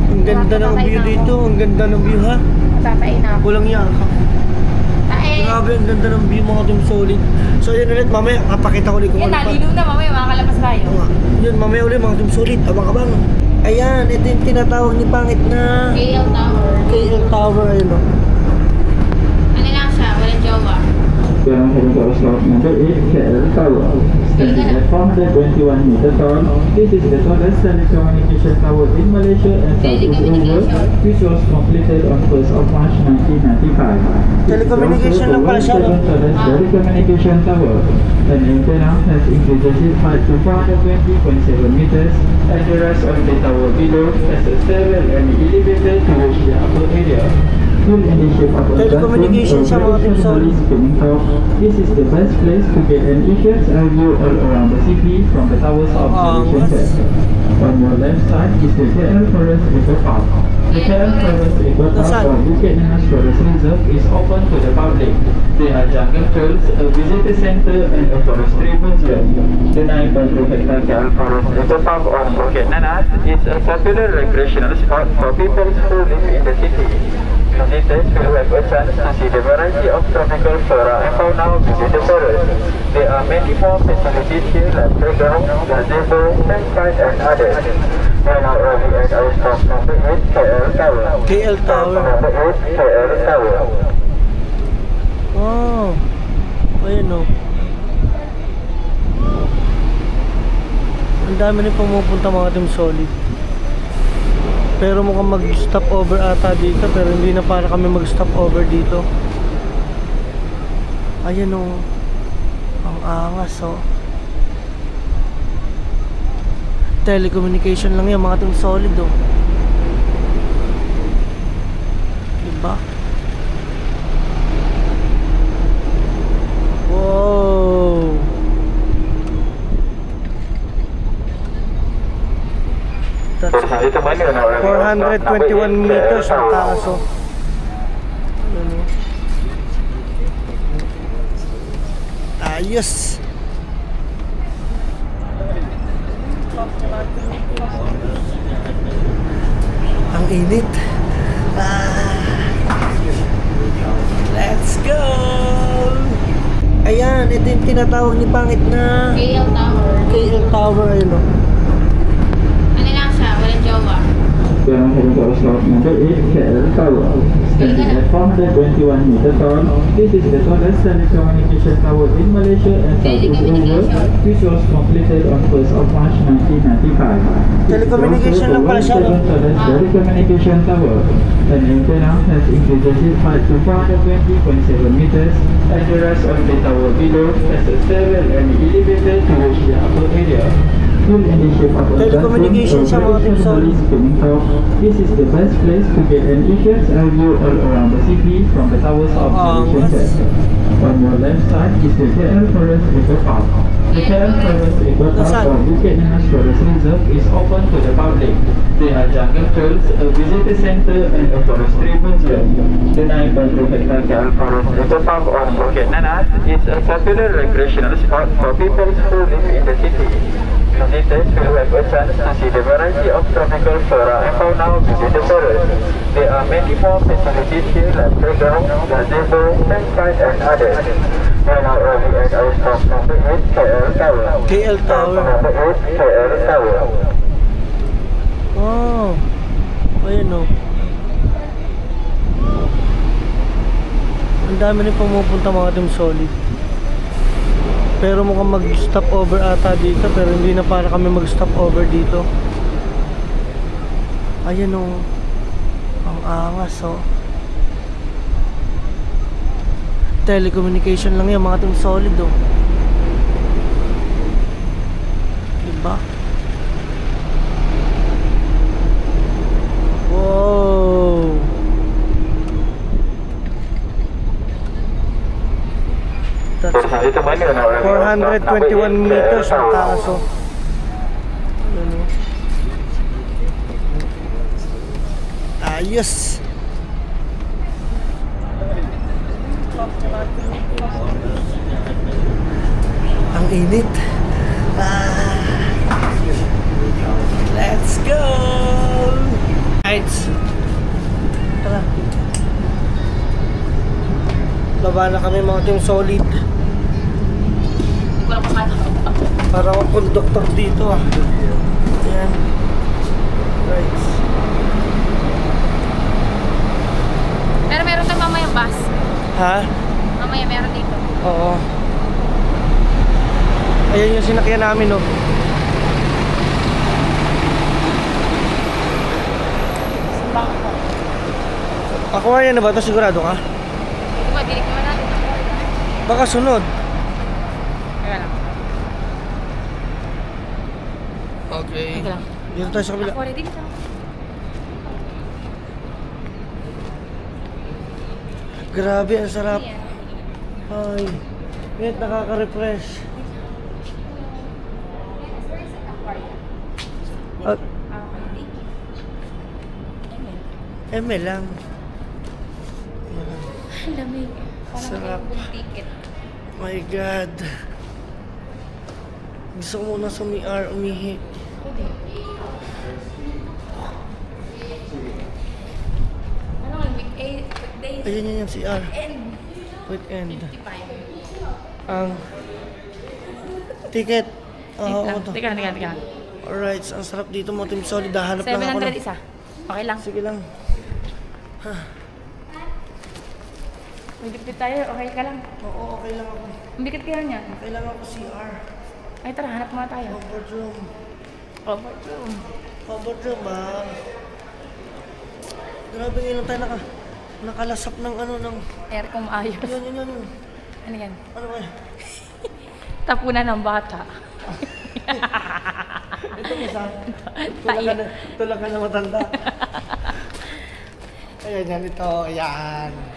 Ang ganda ng view dito. Ang ganda ng view ha. Tatain na ako. Walang yaka. Tae. Grabe, ang ganda ng view mga team solid. So yun ulit, mamaya kapakita ko ulit kung Yan, ano pa. nalilo na mamaya, makakalabas tayo. Oo nga. Yun, mamaya ulit mga team solid. Abang-abang. Ayan, ito yung tinatawag ni Pangit na KL Tower. KL Tower. Ayun o. Ano lang siya, walang jowa. Kaya hindi ko alas na number 8, KL Tower. Standing at 421 meters tall, this is the tallest telecommunication tower in Malaysia and Southeast Asia, which was completed on 1st of March 1995. Telecommunication lang pala siya, no? Tallest telecommunication tower. An antenna has increased its height to 420.7 meters, and the rest of the tower below has a stairwell and elevator to reach the upper area. Telecommunication siya, mga Team Solid. This is the best place to get an entrance view all around the city from the towers of the center. On your left side is the KL Forest Eco Park. The KL Forest Eco Park or Bukit Nanas Forest Reserve is open to the public. There are jungle trails, a visitor center, and a forestry museum. The 9.2-hectare KL Forest Eco Park or Bukit Nanas is a popular recreational spot for people who live in the city. Visitors will have a chance to see the variety of tropical flora and fauna within the forest. There are many more facilities here like playground, gazebo, campsite and others. We are now arriving at our stop number 8, KL Tower. KL Tower. Number 8, KL Tower. Oh, ayun o. Ang dami rin pumupunta mga Team Solid. Pero mukhang mag-stop over ata dito, pero hindi na para kami mag-stop over dito. Ayan o. Ang angas o. Telecommunication lang yan mga Team Solid o. Diba? Wow! 421 meters ang taas o. Ayos! Ang init. Let's go! Ayan, ito yung tinatawag ni Pangit na KL Tower. KL Tower, ayun o. Ano lang siya, walang jowa. We are heading for stop number 8, KL Tower. Standing at 421 meters tall, this is the tallest telecommunication tower in Malaysia and Southeast Asia, which was completed on 1st of March 1995. Telecommunication lang pala siya, no? Tallest telecommunication tower. An antenna has increased its height to 420.7 meters, and the rest of the tower below has a stairwell and elevator to reach the upper area. Telecommunication siya mga Team Solid. This is the best place to get an entrance view all around the city from the towers of the center. On your left side is the KL Forest Eco Park. The KL Forest Eco Park or Bukit Nanas Forest Reserve is open to the public. There are jungle trails, a visitor center, and a forestry museum. The 9.2-hectare KL Forest Eco Park or Bukit Nanas is a popular recreational spot for people who live in the city. Visitors will have a chance to see the variety of tropical flora and fauna within the forest. There are many more facilities here like playground, gazebo, campsite and others. We are now arriving at our stop number 8, KL Tower. KL Tower. Number 8, KL Tower. Oh, ayun o. Ang dami rin pumupunta mga Team Solid. Pero mukhang mag-stop over ata dito, pero hindi na para kami mag-stop over dito. Ayan o. Ang angas o. Telecommunication lang yan mga Team Solid o. Diba? Wow! 421 meters ang taas o. Ayos! Ang init. Let's go! Lights! Tara. Baba na kami mga Team Solid. Para akong conductor dito ah. Ayan. Right. Pero meron ka mamayang bus. Ha? Mamaya meron dito. Oo. Ayan yung sinakyan namin, no. Aquarium na ba ito? Sigurado ka? Ito ba, dinig naman natin. Baka sunod. Teka lang. Okay. Teka lang. Dito tayo sa kabila. Ako rin dito. Grabe, ang sarap. Ay. Ngayon, nakaka-refresh. ML lang. Ang lamig. Parang Sarap. may ticket. My God. Gusto ko muna sumiar, umihi. Ano nga, weekdays? Ayun yun yung CR. End. Weekend. 55. Ang ticket. Oo, ito. Teka lang. Alright, ang sarap dito mo, Team Solid. Hanap lang ako 700 isa. Okay lang. Sige lang. Magdipit tayo, okay ka lang. Oo, okay lang ako. Ang bigat kaya niya. Okay lang ako, CR. Ay tara, hanap muna tayo. Comfort room. Comfort room. Comfort room, ba? Grabe ngayon tayo nakalasap ng ano, ng... Aircon ayos. Yun. Ano yan? Ano ba? Tapunan ng bata. Ito isa. Tayo. Tulak ka na matanda. Ayan, ito. Ayan.